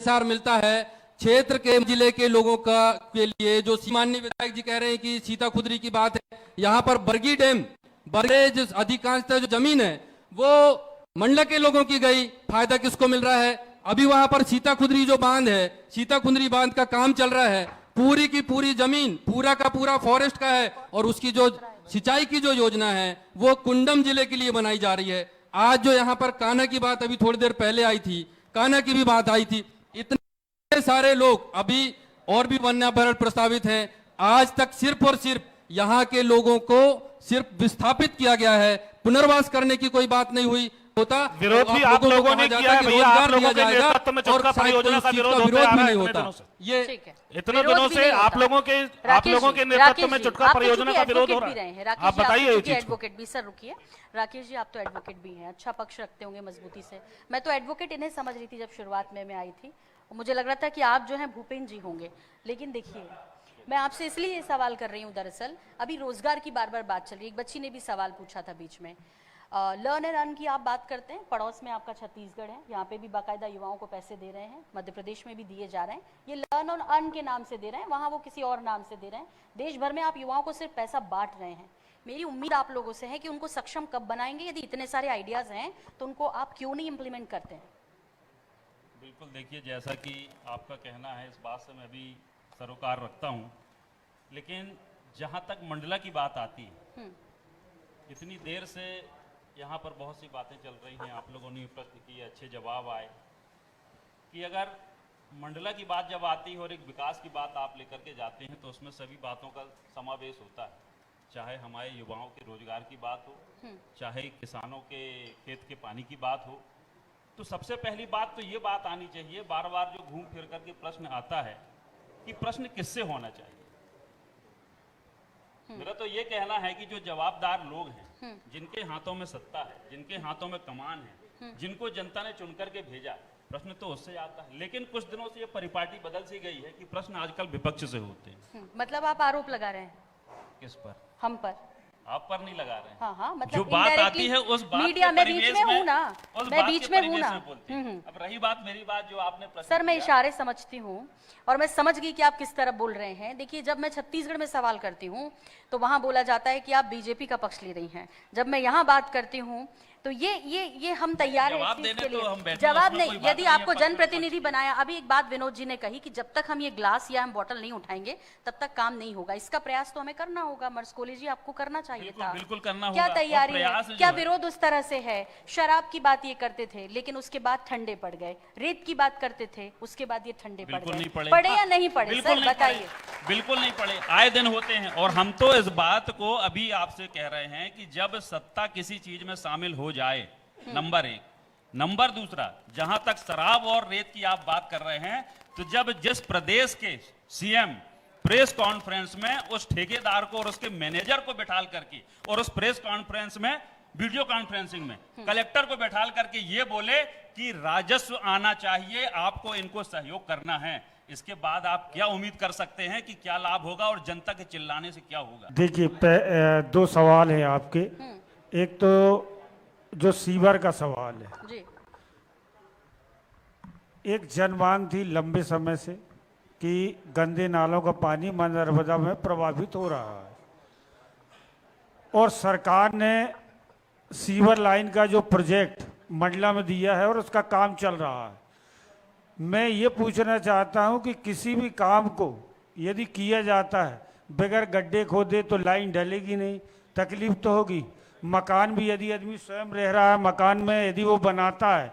इंसार मिलता है क्षेत्र के जिले के लोगों का के लिए। जो माननीय विधायक जी कह रहे हैं कि सीता खुदरी की बात है, यहाँ पर बरगी डैम जो अधिकांशतः जो जमीन है वो मंडला के लोगों की गई, फायदा किसको मिल रहा है? अभी वहां पर सीता खुदरी जो बांध है, सीता खुदरी बांध का काम चल रहा है, पूरी की पूरी जमीन पूरा का पूरा फॉरेस्ट का है और उसकी जो सिंचाई की जो योजना है वो कुंडम जिले के लिए बनाई जा रही है। आज जो यहाँ पर कान्हा की बात अभी थोड़ी देर पहले आई थी, कान्हा की भी बात आई थी, इतने सारे लोग अभी और भी वन्यभरण प्रस्तावित हैं। आज तक सिर्फ और सिर्फ यहाँ के लोगों को सिर्फ विस्थापित किया गया है, पुनर्वास करने की कोई बात नहीं हुई। होता विरोध भी आप लोगों ने किया है भैया, आप लोगों के नेतृत्व में चुटका परियोजना का विरोध होता आ रहा है इतने दिनों से। ये इतने दिनों से आप लोगों के नेतृत्व में चुटका परियोजना का विरोध हो रहा है। आप बताइए ये चीज। एडवोकेट भी सर रुकिए, राकेश जी आप तो एडवोकेट भी हैं, अच्छा पक्ष रखते होंगे मजबूती से। मैं तो एडवोकेट इन्हें समझ रही थी जब शुरुआत में मैं आई थी, मुझे लग रहा था कि आप जो हैं भूपेंद्र जी होंगे, लेकिन देखिए मैं आपसे इसलिए ये सवाल कर रही हूँ, दरअसल अभी रोजगार की बार बार बात चल रही है। एक बच्ची ने भी सवाल पूछा था बीच में, लर्न एंड अर्न की आप बात करते हैं, पड़ोस में आपका छत्तीसगढ़ है, यहाँ पे भी बाकायदा युवाओं को पैसे दे रहे हैं, मध्य प्रदेश में भी दिए जा रहे हैं। ये लर्न और अर्न के नाम से दे रहे हैं, वहाँ वो किसी और नाम से दे रहे हैं। देश भर में आप युवाओं को सिर्फ पैसा बांट रहे हैं। मेरी उम्मीद आप लोगों से है कि उनको सक्षम कब बनाएंगे? यदि इतने सारे आइडियाज हैं तो उनको आप क्यों नहीं इम्प्लीमेंट करते हैं? बिल्कुल, देखिए जैसा कि आपका कहना है इस बात से मैं भी सरोकार रखता हूँ, लेकिन जहाँ तक मंडला की बात आती है, इतनी देर से यहाँ पर बहुत सी बातें चल रही हैं, आप लोगों ने प्रश्न किए, अच्छे जवाब आए कि अगर मंडला की बात जब आती है और एक विकास की बात आप लेकर के जाते हैं तो उसमें सभी बातों का समावेश होता है, चाहे हमारे युवाओं के रोजगार की बात हो, चाहे किसानों के खेत के पानी की बात हो। तो सबसे पहली बात तो ये बात आनी चाहिए, बार बार जो घूम फिर करके प्रश्न आता है कि प्रश्न किससे होना चाहिए। मेरा तो ये कहना है कि जो जवाबदार लोग हैं, जिनके हाथों में सत्ता है, जिनके हाथों में कमान है, जिनको जनता ने चुनकर के भेजा, प्रश्न तो उससे आता है। लेकिन कुछ दिनों से ये परिपाटी बदल सी गई है कि प्रश्न आजकल विपक्ष से होते हैं। मतलब आप आरोप लगा रहे हैं? किस पर? हम पर। आप पर नहीं लगा रहे हैं। हाँ, मतलब जो बात आती है उस बात मीडिया में बीच में हूँ ना, मैं बीच में हूँ ना। अब रही बात मेरी बात जो आपने सर मैं इशारे समझती हूँ और मैं समझ गई कि आप किस तरह बोल रहे हैं। देखिए जब मैं छत्तीसगढ़ में सवाल करती हूँ तो वहाँ बोला जाता है कि आप बीजेपी का पक्ष ले रही हैं। जब मैं यहाँ बात करती हूँ तो ये हम तैयार हैं इस चीज के लिए। जवाब नहीं, यदि आपको जनप्रतिनिधि बनाया, अभी एक बात विनोद जी ने कही कि जब तक हम ये ग्लास या हम बोतल नहीं उठाएंगे तब तक काम नहीं होगा। इसका प्रयास तो हमें करना होगा। मर्सकोली जी आपको करना चाहिए था। बिल्कुल करना क्या होगा। तैयारी है? क्या विरोध उस तरह से है? शराब की बात ये करते थे लेकिन उसके बाद ठंडे पड़ गए, रेत की बात करते थे उसके बाद ये ठंडे पड़ गए। पड़े या नहीं पड़े सर बताइए? बिल्कुल नहीं पड़े, आए दिन होते हैं। और हम तो इस बात को अभी आपसे कह रहे हैं कि जब सत्ता किसी चीज में शामिल हो जाए, नंबर एक। नंबर दूसरा, जहां तक शराब और रेत की आप बात कर रहे हैं, तो जब जिस प्रदेश के सीएम प्रेस कॉन्फ्रेंस में उस ठेकेदार को और उसके मैनेजर को बैठाल करके और उस प्रेस कॉन्फ्रेंस में वीडियो कॉन्फ्रेंसिंग में कलेक्टर को बैठाल करके ये बोले कि राजस्व आना चाहिए, आपको इनको सहयोग करना है, इसके बाद आप क्या उम्मीद कर सकते हैं कि क्या लाभ होगा और जनता के चिल्लाने से क्या होगा? देखिए दो सवाल हैं आपके। एक तो जो सीवर का सवाल है जी। एक जनमांग थी लंबे समय से कि गंदे नालों का पानी मां नर्मदा में प्रभावित हो रहा है और सरकार ने सीवर लाइन का जो प्रोजेक्ट मंडला में दिया है और उसका काम चल रहा है। मैं ये पूछना चाहता हूं कि किसी भी काम को यदि किया जाता है बगैर गड्ढे खोदे तो लाइन डलेगी नहीं, तकलीफ तो होगी। मकान भी यदि आदमी स्वयं रह रहा है मकान में यदि वो बनाता है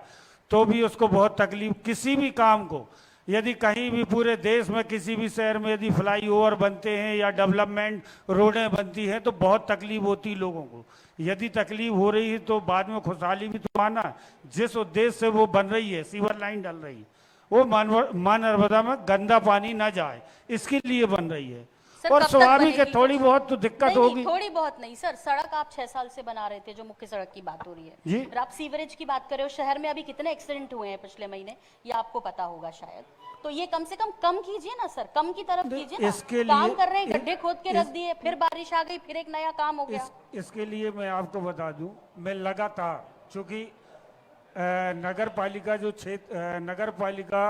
तो भी उसको बहुत तकलीफ। किसी भी काम को यदि कहीं भी पूरे देश में किसी भी शहर में यदि फ्लाईओवर बनते हैं या डेवलपमेंट रोडें बनती हैं तो बहुत तकलीफ होती है लोगों को। यदि तकलीफ हो रही है तो बाद में खुशहाली भी तो आना। जिस उद्देश्य से वो बन रही है, सीवर लाइन डल रही है, वो मां नर्मदा में गंदा पानी ना जाए इसके लिए बन रही है। और स्वाभाविक है थोड़ी बहुत तो दिक्कत होगी। थोड़ी बहुत नहीं सर, सड़क आप 6 साल से बना रहे थे, जो मुख्य सड़क की बात हो रही है जी। आप सीवरेज की बात कर रहे हो, शहर में अभी कितने एक्सीडेंट हुए हैं पिछले महीने, ये आपको पता होगा शायद। तो ये कम से कम कीजिए ना सर, कम की तरफ कीजिए ना। इसके काम लिए कर रहे हैं, गड्ढे खोद के रख दिए, फिर बारिश आ गई, फिर एक नया काम हो गया। इसके लिए मैं आपको बता दूं, मैं लगातार, चूंकि नगर पालिका जो क्षेत्र नगर पालिका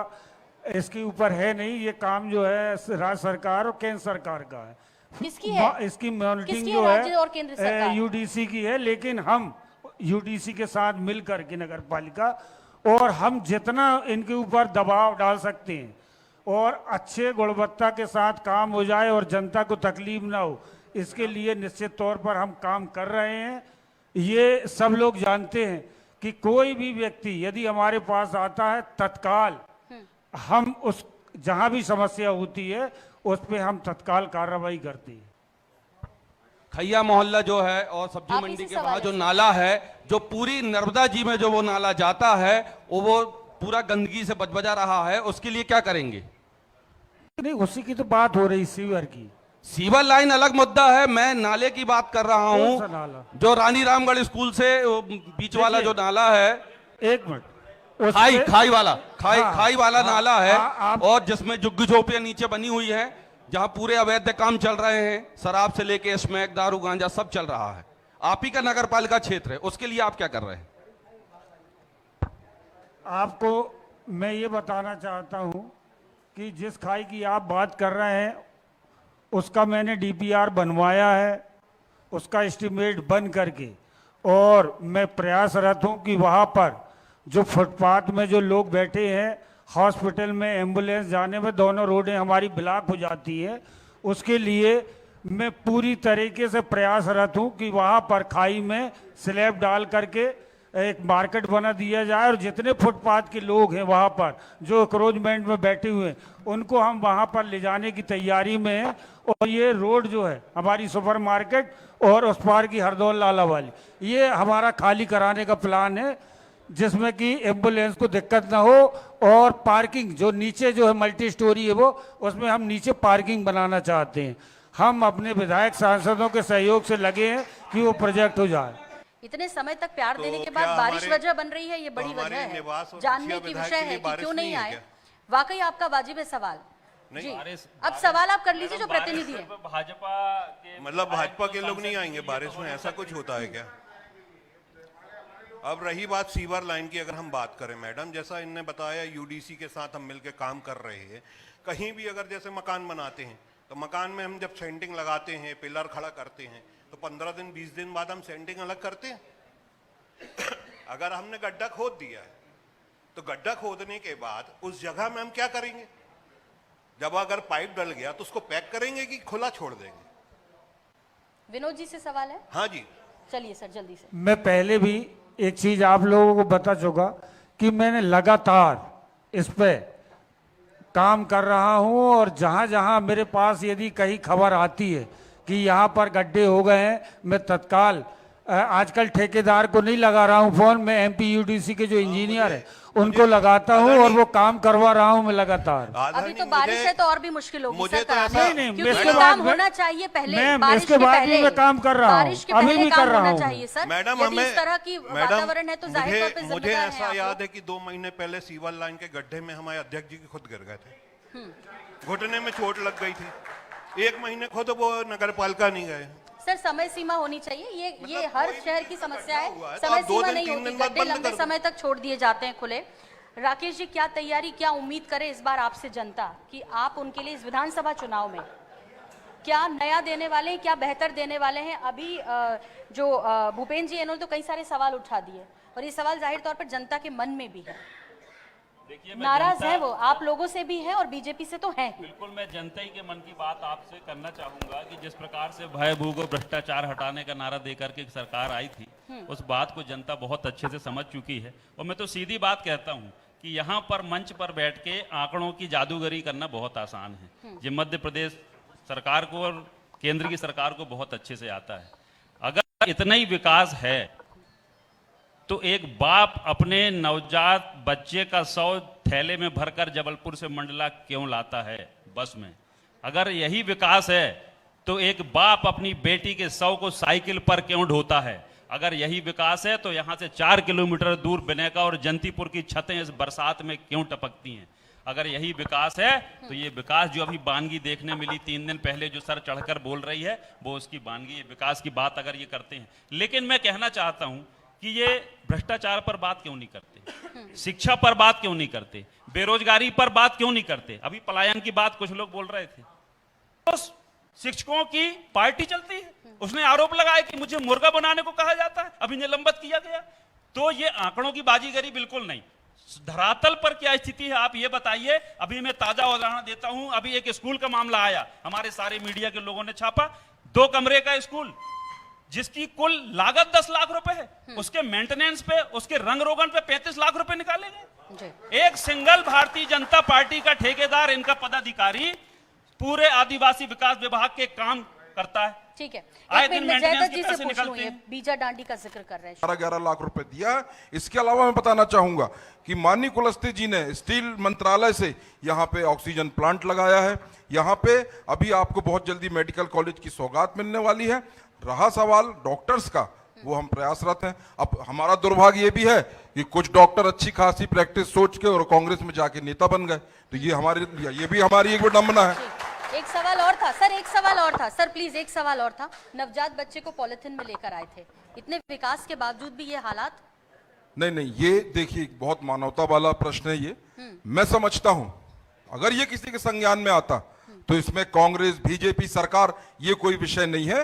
इसके ऊपर है नहीं, ये काम जो है राज्य सरकार और केंद्र सरकार का है। किसकी है? इसकी मॉनिटरिंग किसकी जो है? राज्य और केंद्र सरकार? है यूडीसी की है, लेकिन हम यूडीसी के साथ मिल करके नगर पालिका, और हम जितना इनके ऊपर दबाव डाल सकते हैं और अच्छे गुणवत्ता के साथ काम हो जाए और जनता को तकलीफ ना हो, इसके लिए निश्चित तौर पर हम काम कर रहे हैं। ये सब लोग जानते हैं कि कोई भी व्यक्ति यदि हमारे पास आता है, तत्काल हम उस जहां भी समस्या होती है उस पे हम तत्काल कार्रवाई करते हैं। खैया मोहल्ला जो है और सब्जी आप मंडी इसी के सवाल वहां जो से- नाला है, जो पूरी नर्मदा जी में जो वो नाला जाता है, वो पूरा गंदगी से बजबजा रहा है, उसके लिए क्या करेंगे? नहीं, उसी की तो बात हो रही, सीवर की। सीवर लाइन अलग मुद्दा है, मैं नाले की बात कर रहा कौन सा हूँ, नाला? जो रानी रामगढ़ स्कूल से वो बीच वाला जो नाला है, एक मिनट, उस खाई पे- खाई वाला हाँ, खाई वाला हाँ, नाला है, हाँ, आप- और जिसमें झुग्गी झोपड़ियां नीचे बनी हुई है, जहां पूरे अवैध काम चल रहे हैं, शराब से लेके स्मैक, दारू, गांजा सब चल रहा है। आप ही का नगर पालिका क्षेत्र है, उसके लिए आप क्या कर रहे हैं? आपको मैं ये बताना चाहता हूं कि जिस खाई की आप बात कर रहे हैं उसका मैंने डीपीआर बनवाया है, उसका एस्टीमेट बन करके, और मैं प्रयासरत हूं कि वहां पर जो फुटपाथ में जो लोग बैठे हैं, हॉस्पिटल में एम्बुलेंस जाने में दोनों रोडें हमारी ब्लॉक हो जाती है, उसके लिए मैं पूरी तरीके से प्रयासरत हूं कि वहां पर खाई में स्लैब डाल करके एक मार्केट बना दिया जाए, और जितने फुटपाथ के लोग हैं वहाँ पर जो एक्रोचमेंट में बैठे हुए हैं उनको हम वहाँ पर ले जाने की तैयारी में हैं। और ये रोड जो है हमारी सुपर मार्केट और उस पार की हरदौल लाला वाली, ये हमारा खाली कराने का प्लान है, जिसमें कि एम्बुलेंस को दिक्कत ना हो, और पार्किंग जो नीचे जो है मल्टी स्टोरी है वो, उसमें हम नीचे पार्किंग बनाना चाहते हैं। हम अपने विधायक सांसदों के सहयोग से लगे हैं कि वो प्रोजेक्ट हो जाए। इतने समय तक प्यार तो देने के क्या बाद बारिश हमारे- वजह बन रही है, ये बड़ी हमारे वजह निवास है, और जानने मुखिया की विधायक विषय के है लिए कि बारिश क्यों नहीं नहीं है आए। क्या? वाकई आपका वाजिब है सवाल जी। बारिश- अब सवाल आप कर लीजिए जो बारिश प्रतिनिधि है। सिर्फ भाजपा के मतलब भाजपा के लोग सांसद नहीं आएंगे के लिए बारिश तो में, हो ऐसा सकती कुछ होता है क्या? अब रही बात सीवर लाइन की, अगर हम बात करें मैडम, जैसा इनने बताया यूडीसी के साथ हम मिलकर काम कर रहे हैं। कहीं भी अगर जैसे मकान बनाते हैं तो मकान में हम जब सेंटिंग लगाते हैं, पिलर खड़ा करते हैं, तो 15 दिन 20 दिन बाद हम सेंटिंग अलग करते हैं। अगर हमने गड्ढा खोद दिया है तो गड्ढा खोदने के बाद उस जगह में हम क्या करेंगे? जब अगर पाइप डल गया तो उसको पैक करेंगे कि खुला छोड़ देंगे? विनोद जी से सवाल है। हाँ जी। चलिए सर जल्दी से। मैं पहले भी एक चीज आप लोगों को बता चुका कि मैंने लगातार इस पे काम कर रहा हूं, और जहां जहां मेरे पास यदि कहीं खबर आती है कि यहां पर गड्ढे हो गए हैं, मैं तत्काल आजकल ठेकेदार को नहीं लगा रहा हूं फोन, मैं एमपी यूडीसी के जो इंजीनियर है उनको लगाता हूं और वो काम करवा रहा हूं मैं लगातार। अभी तो बारिश है तो और भी मुश्किल होगी मुझे सर तो कराना। ऐसा- नहीं, क्योंकि इसके ये बाद काम मैं- होना चाहिए पहले, मैम, बारिश इसके के बाद पहले भी मैं काम कर रहा हूं, बारिश के अभी पहले भी काम कर रहा होना हूं। चाहिए सर। मैडम यदि हमें इस तरह की वातावरण है तो जाहिर तौर पे मुझे जिम्मेदार हैं ऐसा आप याद लोग। है कि 2 महीने पहले सीवर लाइन के गड्ढे में हमारे अध्यक्ष जी की खुद गिर गए थे, घुटने में चोट लग गई थी। 1 महीने खुद वो नगर पालिका नहीं गए। सर समय सीमा होनी चाहिए, ये हर कोई भी शहर की समस्या है, हुआ है तो समय आप 2 सीमा दिन, नहीं 3 होती, दिन बाद गड्ढे बंद लंबे कर दो। समय तक छोड़ दिए जाते हैं खुले। राकेश जी क्या तैयारी, क्या उम्मीद करे इस बार आपसे जनता कि आप उनके लिए इस विधानसभा चुनाव में क्या नया देने वाले हैं, क्या बेहतर देने वाले हैं? अभी जो भूपेंद्र जी इन्होंने तो कई सारे सवाल उठा दिए, और ये सवाल जाहिर तौर पर जनता के मन में भी है, देखिए मैं नाराज जनता- है वो, आप लोगों से भी है और बीजेपी से तो है ही। बिल्कुल मैं जनता ही के मन की बात आपसे करना चाहूंगा कि जिस प्रकार से भय भूख और भ्रष्टाचार हटाने का नारा देकर के एक सरकार आई थी, उस बात को जनता बहुत अच्छे से समझ चुकी है। और मैं तो सीधी बात कहता हूं कि यहाँ पर मंच पर बैठ के आंकड़ों की जादूगरी करना बहुत आसान है। ये मध्य प्रदेश सरकार को और केंद्र की सरकार को बहुत अच्छे से आता है। अगर इतना ही विकास है तो एक बाप अपने नवजात बच्चे का 100 थैले में भरकर जबलपुर से मंडला क्यों लाता है बस में? अगर यही विकास है तो एक बाप अपनी बेटी के 100 को साइकिल पर क्यों ढोता है? अगर यही विकास है तो यहां से 4 किलोमीटर दूर बिनेका और जंतीपुर की छतें इस बरसात में क्यों टपकती हैं? अगर यही विकास है तो ये विकास जो अभी बानगी देखने मिली 3 दिन पहले जो सर चढ़कर बोल रही है वो उसकी बानगी, ये विकास की बात अगर ये करते हैं। लेकिन मैं कहना चाहता हूं कि ये भ्रष्टाचार पर बात क्यों नहीं करते, शिक्षा पर बात क्यों नहीं करते, बेरोजगारी पर बात क्यों नहीं करते। अभी पलायन की बात कुछ लोग बोल रहे थे, तो शिक्षकों की पार्टी चलती है। उसने आरोप लगाया कि मुझे मुर्गा बनाने को कहा जाता है, अभी निलंबित किया गया। तो ये आंकड़ों की बाजीगरी बिल्कुल नहीं, धरातल पर क्या स्थिति है आप ये बताइए। अभी मैं ताजा उदाहरण देता हूं, अभी एक स्कूल का मामला आया, हमारे सारे मीडिया के लोगों ने छापा, 2 कमरे का स्कूल जिसकी कुल लागत 10 लाख रुपए है, उसके मेंटेनेंस पे, उसके रंग रोगन पे 35 लाख रुपए निकाले गए। एक सिंगल भारतीय जनता पार्टी का ठेकेदार, इनका पदाधिकारी पूरे आदिवासी विकास विभाग के काम करता है। ठीक है, आए एक दिन मिनट मैं maintenance जयदत्त के जी से पैसे पूछ लूं, निकलते ये हैं। बीजा डांडी का जिक्र कर रहे हैं। 11 लाख रुपए दिया। इसके अलावा मैं बताना चाहूंगा कि माननीय कुलस्ते जी ने स्टील मंत्रालय से यहाँ पे ऑक्सीजन प्लांट लगाया है। यहाँ पे अभी आपको बहुत जल्दी मेडिकल कॉलेज की सौगात मिलने वाली है। रहा सवाल डॉक्टर्स का, वो हम प्रयासरत हैं। अब हमारा दुर्भाग्य ये भी है कि कुछ डॉक्टर अच्छी खासी प्रैक्टिस सोच के और कांग्रेस में जाके नेता बन गए, तो ये भी हमारी एक विडंबना है। एक सवाल और था सर, एक सवाल और था सर, प्लीज एक सवाल और था। नवजात बच्चे को पॉलिथीन में लेकर आए थे, इतने विकास के बावजूद भी ये हालात। नहीं, ये देखिए बहुत मानवता वाला प्रश्न है ये। मैं समझता हूं अगर ये किसी के संज्ञान में आता तो इसमें कांग्रेस बीजेपी सरकार ये कोई विषय नहीं है,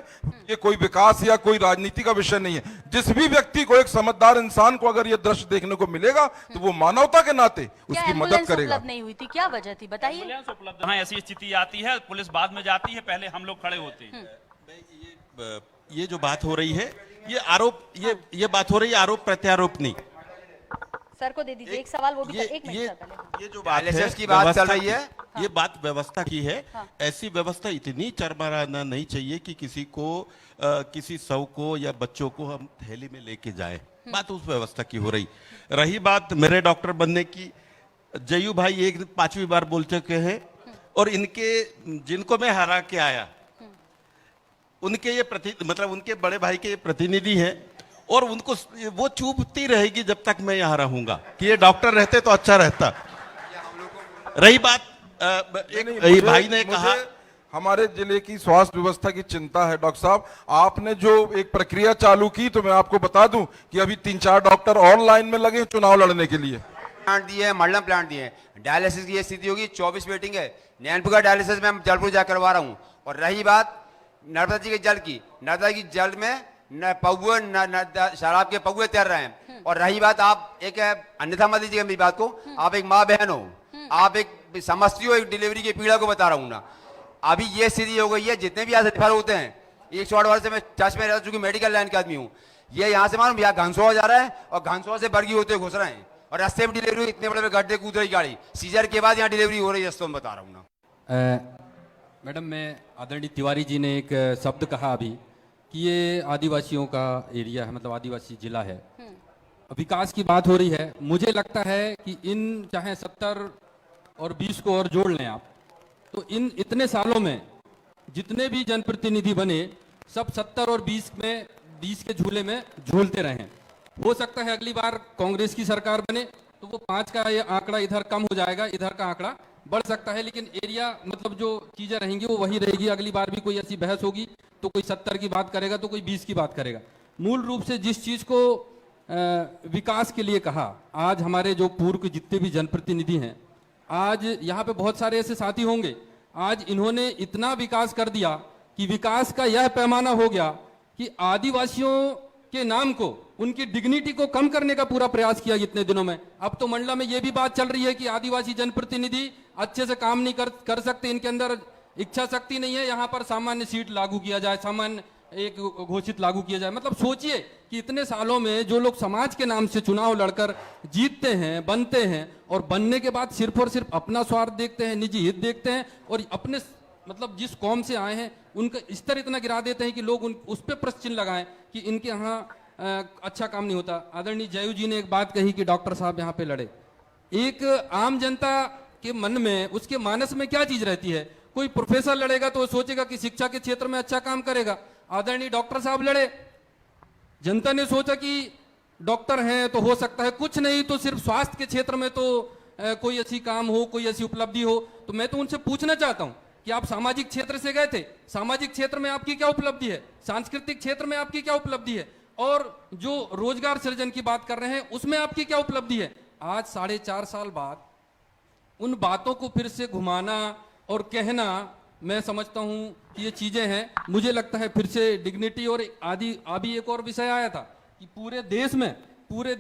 ये कोई विकास या कोई राजनीति का विषय नहीं है। जिस भी व्यक्ति को, एक समझदार इंसान को अगर ये दृश्य देखने को मिलेगा तो वो मानवता के नाते उसकी मदद करेगा। उपलब्ध नहीं हुई थी, क्या वजह थी बताइए। एम्बुलेंस उपलब्ध, हाँ ऐसी स्थिति आती है, पुलिस बाद में जाती है, पहले हम लोग खड़े होते हैं। ये जो बात हो रही है, ये आरोप, ये बात हो रही है आरोप प्रत्यारोप नहीं। सर को दे दीजिए एक सवाल, वो भी एक मिनट सर पहले। ये जो बात है, की बात चल रही है, ये बात व्यवस्था की है। हाँ। ऐसी व्यवस्था इतनी चरमराना नहीं चाहिए कि किसी को किसी शव को या बच्चों को हम थैली में लेके जाएं। बात उस व्यवस्था की हो रही बात मेरे डॉक्टर बनने की, जयू भाई एक 5वीं बार बोल चुके हैं, और इनके जिनको मैं हरा के आया उनके ये मतलब उनके बड़े भाई के प्रतिनिधि हैं, और उनको वो चुभती रहेगी जब तक मैं यहाँ रहूंगा कि ये डॉक्टर रहते तो अच्छा रहता। रही बात एक भाई ने कहा, हमारे जिले की स्वास्थ्य व्यवस्था की चिंता है। डॉक्टर साहब, आपने जो एक प्रक्रिया चालू की, तो मैं आपको बता दूं कि अभी 3-4 डॉक्टर और लाइन में लगे चुनाव लड़ने के लिए। प्लांट दिए हैं, मल्लम प्लांट दिए हैं, डायलिसिस की ये स्थिति होगी, 24 वेटिंग है। नैनपुर का डायलिसिस मैं जलपुर जा करवा रहा हूँ। और रही बात नर्मदा जी के जल की, नर्मदा की जल में न पौए न शराब के पौए तैर रहे हैं। और रही बात, आप एक अन्यथा मत लीजिएगा मेरी बात को, आप एक माँ बहन हो, आप एक समझती हो एक डिलीवरी की पीड़ा को बता रहा हूँ ना। अभी ये स्थिति हो गई है, जितने भी यहाँ से रेफर होते हैं, 108 वर्ष से मैं टच में रहता, चूंकि मेडिकल लाइन का आदमी हूँ, ये यहाँ से मालूम यहाँ घनसोआ जा रहा है और घनसोआ से बरगी होते घुस रहे हैं, और रास्ते में डिलीवरी, इतने बड़े गड्ढे कूद रही गाड़ी, सीजर के बाद यहाँ डिलीवरी हो रही है, तो मैं बता रहा हूँ ना। मैडम, मैं आदरणीय तिवारी जी ने एक शब्द कहा अभी कि ये आदिवासियों का एरिया है, मतलब आदिवासी जिला है, विकास की बात हो रही है। मुझे लगता है कि इन चाहे 70 और 20 को और जोड़ लें आप, तो इन इतने सालों में जितने भी जनप्रतिनिधि बने, सब 70 और 20 में 20 के झूले में झूलते रहे। हो सकता है अगली बार कांग्रेस की सरकार बने तो वो 5 का ये आंकड़ा इधर कम हो जाएगा, इधर का आंकड़ा बढ़ सकता है, लेकिन एरिया मतलब जो चीजें रहेंगी वो वही रहेगी। अगली बार भी कोई ऐसी बहस होगी तो कोई 70 की बात करेगा तो कोई 20 की बात करेगा। मूल रूप से जिस चीज को विकास के लिए कहा, आज हमारे जो पूर्व के जितने भी जनप्रतिनिधि हैं, आज यहाँ पे बहुत सारे ऐसे साथी होंगे, आज इन्होंने इतना विकास कर दिया कि विकास का यह पैमाना हो गया कि आदिवासियों के नाम को, उनकी डिग्निटी को कम करने का पूरा प्रयास किया इतने दिनों में। अब तो मंडला में यह भी बात चल रही है कि आदिवासी जनप्रतिनिधि अच्छे से काम नहीं कर सकते, इनके अंदर इच्छा शक्ति नहीं है, यहाँ पर सामान्य सीट लागू किया जाए, सामान्य एक घोषित लागू किया जाए। मतलब सोचिए कि इतने सालों में जो लोग समाज के नाम से चुनाव लड़कर जीतते हैं, बनते हैं, और बनने के बाद सिर्फ और सिर्फ अपना स्वार्थ देखते हैं, निजी हित देखते हैं, और अपने मतलब जिस कौम से आए हैं उनका स्तर इतना गिरा देते हैं कि लोग उस पर प्रश्न चिन्ह लगाएं कि इनके यहाँ अच्छा काम नहीं होता। आदरणीय जयू जी ने एक बात कही कि डॉक्टर साहब यहाँ पे लड़े। एक आम जनता के मन में, उसके मानस में क्या चीज रहती है? कोई प्रोफेसर लड़ेगा तो वो सोचेगा कि शिक्षा के क्षेत्र में अच्छा काम करेगा। आदरणीय डॉक्टर साहब लड़े, जनता ने सोचा कि डॉक्टर हैं तो हो सकता है, कुछ नहीं तो सिर्फ स्वास्थ्य के क्षेत्र में तो कोई ऐसी काम हो, कोई ऐसी उपलब्धि हो। तो मैं तो उनसे पूछना चाहता हूं कि आप सामाजिक क्षेत्र से गए थे, सामाजिक क्षेत्र में आपकी क्या उपलब्धि है? सांस्कृतिक क्षेत्र में आपकी क्या उपलब्धि है? और जो रोजगार सृजन की बात कर रहे हैं उसमें आपकी क्या उपलब्धि है? आज 4.5 साल बाद उन बातों को फिर से घुमाना और कहना, मैं समझता हूं कि ये चीजें हैं, मुझे लगता है फिर से डिग्निटी और आदि। अभी एक और विषय आया था कि पूरे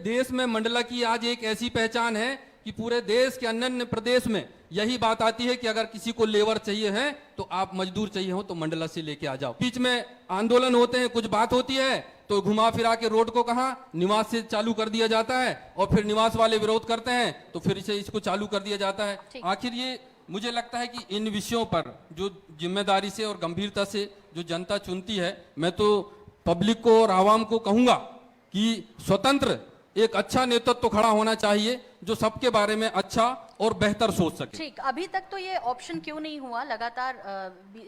देश में मंडला की आज एक ऐसी पहचान है कि पूरे देश के अन्य प्रदेश में यही बात आती है कि अगर किसी को लेबर चाहिए है तो आप मजदूर चाहिए हो तो मंडला से लेके आ जाओ। बीच में आंदोलन होते हैं, कुछ बात होती है तो घुमा फिरा के रोड को कहां निवास से चालू कर दिया जाता है और फिर निवास वाले विरोध करते हैं तो फिर इसे इसको चालू कर दिया जाता है। आखिर ये मुझे लगता है कि इन विषयों पर जो जिम्मेदारी से और गंभीरता से जो जनता चुनती है, मैं तो पब्लिक को और आवाम को कहूंगा कि स्वतंत्र एक अच्छा नेतृत्व खड़ा होना चाहिए जो सबके बारे में अच्छा और बेहतर सोच सके। ठीक, अभी तक तो ये ऑप्शन क्यों नहीं हुआ? लगातार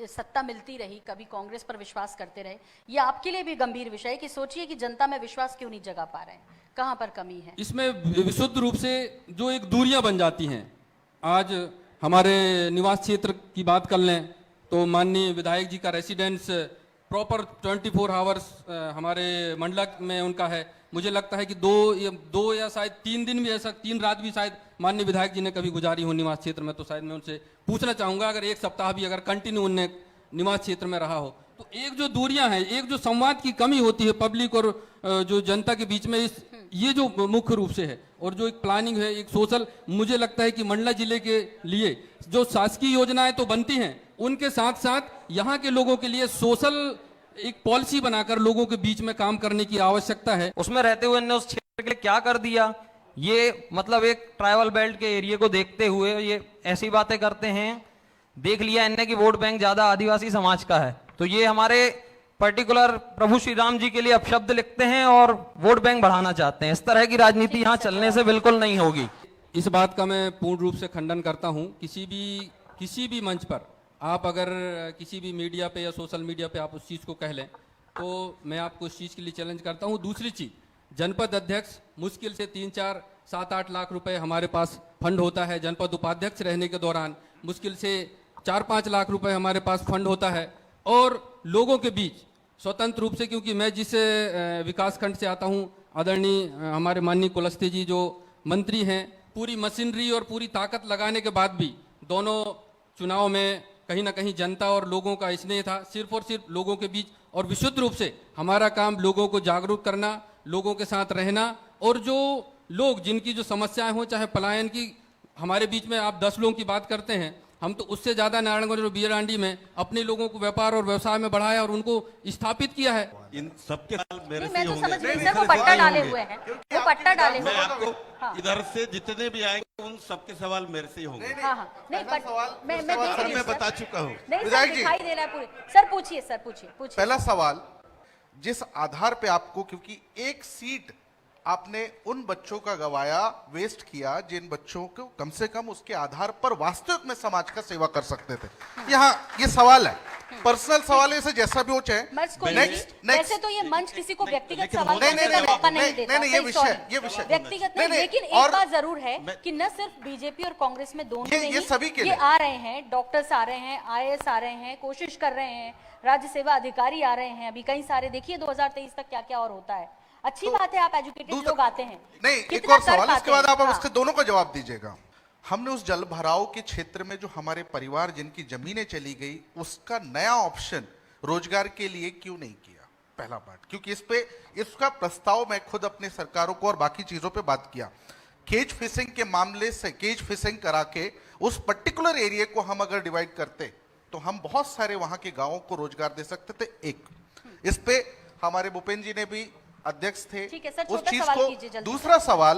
सत्ता मिलती रही, कभी कांग्रेस पर विश्वास करते रहे। ये आपके लिए भी गंभीर विषय है कि सोचिए कि जनता में विश्वास क्यों नहीं जगा पा रहे हैं, कहां पर कमी है? इसमें विशुद्ध रूप से जो एक दूरियां बन जाती हैं। आज हमारे निवास क्षेत्र की बात कर लें तो माननीय विधायक जी का रेसिडेंस प्रॉपर 24 आवर्स हमारे मंडला में उनका है। मुझे लगता है कि दो या शायद 3 दिन भी ऐसा, 3 रात भी शायद माननीय विधायक जी ने कभी गुजारी हो निवास क्षेत्र में, तो शायद मैं उनसे पूछना चाहूंगा अगर 1 सप्ताह भी अगर कंटिन्यू उनने निवास क्षेत्र में रहा हो तो एक जो दूरियां हैं, एक जो संवाद की कमी होती है पब्लिक और जो जनता के बीच में, ये जो मुख्य रूप से है और जो एक प्लानिंग है, एक सोशल, मुझे लगता है कि मंडला जिले के लिए जो शासकीय योजनाएं तो बनती हैं उनके साथ साथ यहाँ के लोगों के लिए सोशल एक पॉलिसी बनाकर लोगों के बीच में काम करने की आवश्यकता है। उसमें रहते हुए इन्होंने उस क्षेत्र के लिए क्या कर दिया, ये मतलब एक ट्राइबल बेल्ट के एरिया को देखते हुए ये ऐसी बातें करते हैं। देख लिया इनने कि वोट बैंक ज्यादा आदिवासी समाज का है, तो ये हमारे पर्टिकुलर प्रभु श्री राम जी के लिए अपशब्द लिखते हैं और वोट बैंक बढ़ाना चाहते हैं। इस तरह की राजनीति यहाँ चलने से बिल्कुल नहीं होगी। इस बात का मैं पूर्ण रूप से खंडन करता हूँ। किसी भी मंच पर आप अगर किसी भी मीडिया पे या सोशल मीडिया पे आप उस चीज़ को कह लें तो मैं आपको उस चीज़ के लिए चैलेंज करता हूँ। दूसरी चीज़, जनपद अध्यक्ष मुश्किल से 3, 4, 7, 8 लाख रुपए हमारे पास फंड होता है। जनपद उपाध्यक्ष रहने के दौरान मुश्किल से 4, 5 लाख रुपए हमारे पास फंड होता है। और लोगों के बीच स्वतंत्र रूप से, क्योंकि मैं जिस विकास खंड से आता हूँ, आदरणीय हमारे माननीय कुलस्ते जी जो मंत्री हैं, पूरी मशीनरी और पूरी ताकत लगाने के बाद भी दोनों चुनाव में कहीं ना कहीं जनता और लोगों का स्नेह था, सिर्फ और सिर्फ लोगों के बीच। और विशुद्ध रूप से हमारा काम लोगों को जागरूक करना, लोगों के साथ रहना, और जो लोग जिनकी जो समस्याएं हो, चाहे पलायन की, हमारे बीच में आप 10 लोगों की बात करते हैं, हम तो उससे ज्यादा नारायणगंज और बियरांडी में अपने लोगों को व्यापार और व्यवसाय में बढ़ाया और उनको स्थापित किया है। इन सबके साल मेरे से मैं तो होंगे। समझ रही हूं, वो पट्टा डाले हुए हैं, वो पट्टा डाले हुए मैं हैं। आपको इधर से जितने भी आएंगे उन सबके सवाल मेरे से ही होंगे। हाँ, नहीं, मैं देख रही हूं, मैं सर। बता चुका हूँ। नहीं सर, दिखाई दे रहा है पूरे। सर पूछिए, सर पूछिए। पहला सवाल, जिस आधार पे आपको, क्योंकि एक सीट आपने उन बच्चों का गवाया, वेस्ट किया, जिन बच्चों को कम से कम उसके आधार पर वास्तविक में समाज का सेवा कर सकते थे। यहाँ ये सवाल है, पर्सनल सवाल है, इसे जैसा भी हो चाहे। वैसे तो ये मंच किसी को व्यक्तिगत सवाल करने का मौका नहीं देता। नहीं, ये विषय व्यक्तिगत नहीं, लेकिन एक बात जरूर है कि न सिर्फ बीजेपी और कांग्रेस में दोनों में ये सभी के ये आ रहे हैं, डॉक्टर्स आ रहे हैं, IAS आ रहे हैं, कोशिश कर रहे हैं, राज्य सेवा अधिकारी आ रहे हैं, अभी कई सारे। देखिए 2023 तक क्या क्या और होता है। अच्छी बात है, आप एजुकेटेड लोग आते हैं। नहीं, एक और सवाल, इसके बाद आप इसके दोनों का जवाब दीजिएगा। हमने उस जल भराव के क्षेत्र में जो हमारे परिवार जिनकी जमीनें चली गई, उसका नया ऑप्शन रोजगार के लिए क्यों नहीं किया? पहला बात, क्योंकि इसका प्रस्ताव मैं खुद अपने सरकारों को और बाकी चीजों पे बात किया। केज फिशिंग के मामले से, केज फिशिंग करा के उस पर्टिकुलर एरिया को हम अगर डिवाइड करते तो हम बहुत सारे वहां के गांवों को रोजगार दे सकते थे। एक इस पे हमारे भूपेंद्र जी ने भी अध्यक्ष थे उस चीज को। दूसरा सवाल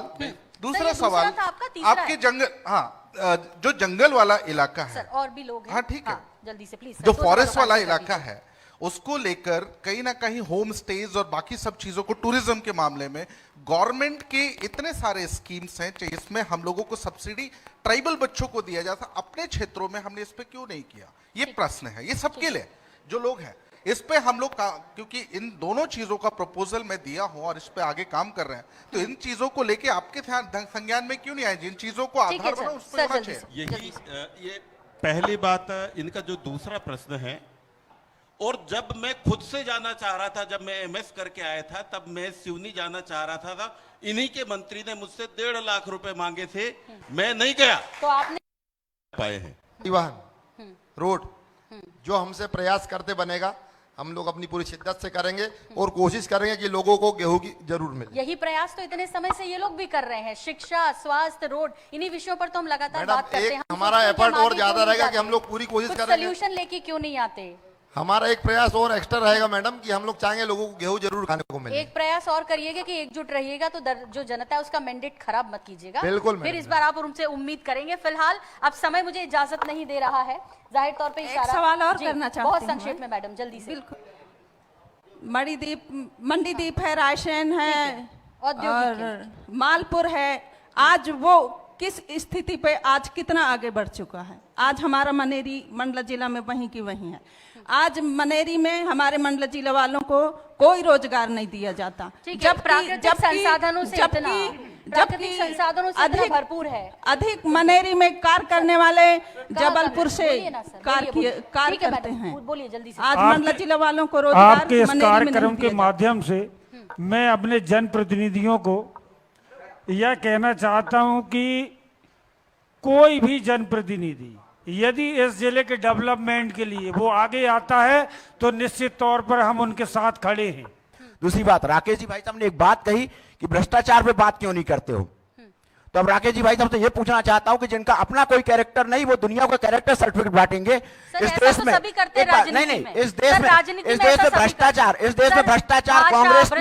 आपके जंगल, हाँ, जो जंगल वाला इलाका है, और भी लोग हैं, हाँ ठीक है, जल्दी से प्लीज, जो फॉरेस्ट वाला इलाका है, उसको लेकर कहीं ना कहीं होम स्टेज और बाकी सब चीजों को, टूरिज्म के मामले में गवर्नमेंट के इतने सारे स्कीम्स हैं, इसमें हम लोगों को सब्सिडी ट्राइबल बच्चों को दिया जाता, अपने क्षेत्रों में हमने इस पे क्यों नहीं किया? ये प्रश्न है, ये सबके लिए जो लोग हैं। इस पे हम लोग, क्योंकि इन दोनों चीजों का प्रपोजल मैं दिया हूं और इस पे आगे काम कर रहे हैं, तो इन चीजों को लेके आपके संज्ञान में क्यों नहीं आए? जिन चीजों को आधार बना उस पर यही ये पहली बात। इनका जो दूसरा प्रश्न है और जब मैं खुद से जाना चाह रहा था, जब मैं एमएस करके आया था, तब मैं सिवनी जाना चाह रहा था, इन्हीं के मंत्री ने मुझसे 1.5 लाख रुपए मांगे थे, मैं नहीं गया। तो आपने पाए हैं परिवहन रोड जो हमसे प्रयास करते बनेगा, हम लोग अपनी पूरी शिद्दत से करेंगे और कोशिश करेंगे कि लोगों को गेहूं की जरूर मिले। यही प्रयास तो इतने समय से ये लोग भी कर रहे हैं। शिक्षा, स्वास्थ्य, रोड, इन्हीं विषयों पर तो हम लगातार बात करते हैं। हमारा एफर्ट और ज्यादा रहेगा कि हम लोग पूरी कोशिश करेंगे। सोल्यूशन लेके क्यों नहीं आते? हमारा एक प्रयास और एक्स्ट्रा रहेगा मैडम कि हम लोग चाहेंगे लोगों को गेहूं जरूर खाने को मिले। एक प्रयास और करिएगा कि एकजुट रहिएगा, तो जो जनता है उसका मैंडेट खराब मत कीजिएगा। बिल्कुल फिर इस बार आप उनसे उम्मीद करेंगे। फिलहाल अब समय मुझे इजाजत नहीं दे रहा है, जाहिर तौर पे इशारा। सवाल और करना चाहती बहुत हूँ संक्षेप में मैडम, जल्दी से। मंडीदीप है, रायसेन है औद्योगिक और मालपुर है। आज वो किस स्थिति पे आज कितना आगे बढ़ चुका है? आज हमारा मनेरी मंडला जिला में वहीं की वहीं है। आज मनेरी में हमारे मंडला जिला वालों को कोई रोजगार नहीं दिया जाता, प्राकृतिक संसाधनों से अधिक भरपूर है। अधिक मनेरी में कार्य करने वाले जबलपुर से कार्य करते हैं। बोलिए जल्दी से। आज मंडला जिला वालों को रोजगार आपके इस मनेरी में नहीं कार्यक्रम के दिया माध्यम से मैं अपने जनप्रतिनिधियों को यह कहना चाहता हूं कि कोई भी जनप्रतिनिधि यदि इस जिले के डेवलपमेंट के लिए वो आगे आता है तो निश्चित तौर पर हम उनके साथ खड़े हैं। दूसरी बात, राकेश जी भाई साहब ने एक बात कही कि भ्रष्टाचार पे बात क्यों नहीं करते हो, तो अब राकेश जी भाई साहब से ये पूछना चाहता हूं कि जिनका अपना कोई कैरेक्टर नहीं, वो दुनिया को कैरेक्टर सर्टिफिकेट बांटेंगे इस देश में। नहीं, इस देश में भ्रष्टाचार, इस देश में भ्रष्टाचार कांग्रेस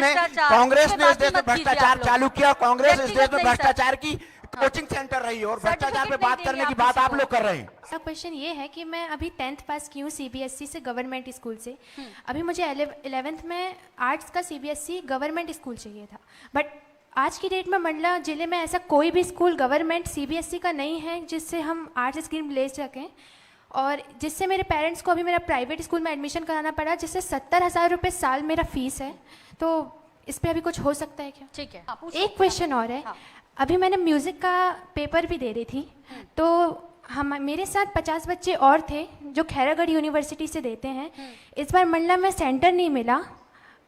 ने इस देश में भ्रष्टाचार चालू किया। कांग्रेस इस देश में भ्रष्टाचार की कोचिंग सेंटर रही है और भ्रष्टाचार पे बात करने की बात आप लोग कर रहे हैं। सर क्वेश्चन ये है कि मैं अभी 10th पास की हूँ सीबीएसई से, गवर्नमेंट स्कूल से। अभी मुझे 11th में आर्ट्स का सीबीएसई गवर्नमेंट स्कूल चाहिए था, बट आज की डेट में मंडला जिले में ऐसा कोई भी स्कूल गवर्नमेंट सीबीएसई का नहीं है जिससे हम आर्ट्स स्ट्रीम ले सकें, और जिससे मेरे पेरेंट्स को अभी मेरा प्राइवेट स्कूल में एडमिशन कराना पड़ा, जिससे 70,000 रुपये साल मेरा फीस है। तो इस पर अभी कुछ हो सकता है क्या? ठीक है। एक क्वेश्चन और है। अभी मैंने म्यूज़िक का पेपर भी दे रही थी, तो हम मेरे साथ 50 बच्चे और थे जो खैरागढ़ यूनिवर्सिटी से देते हैं। इस बार मंडला में सेंटर नहीं मिला,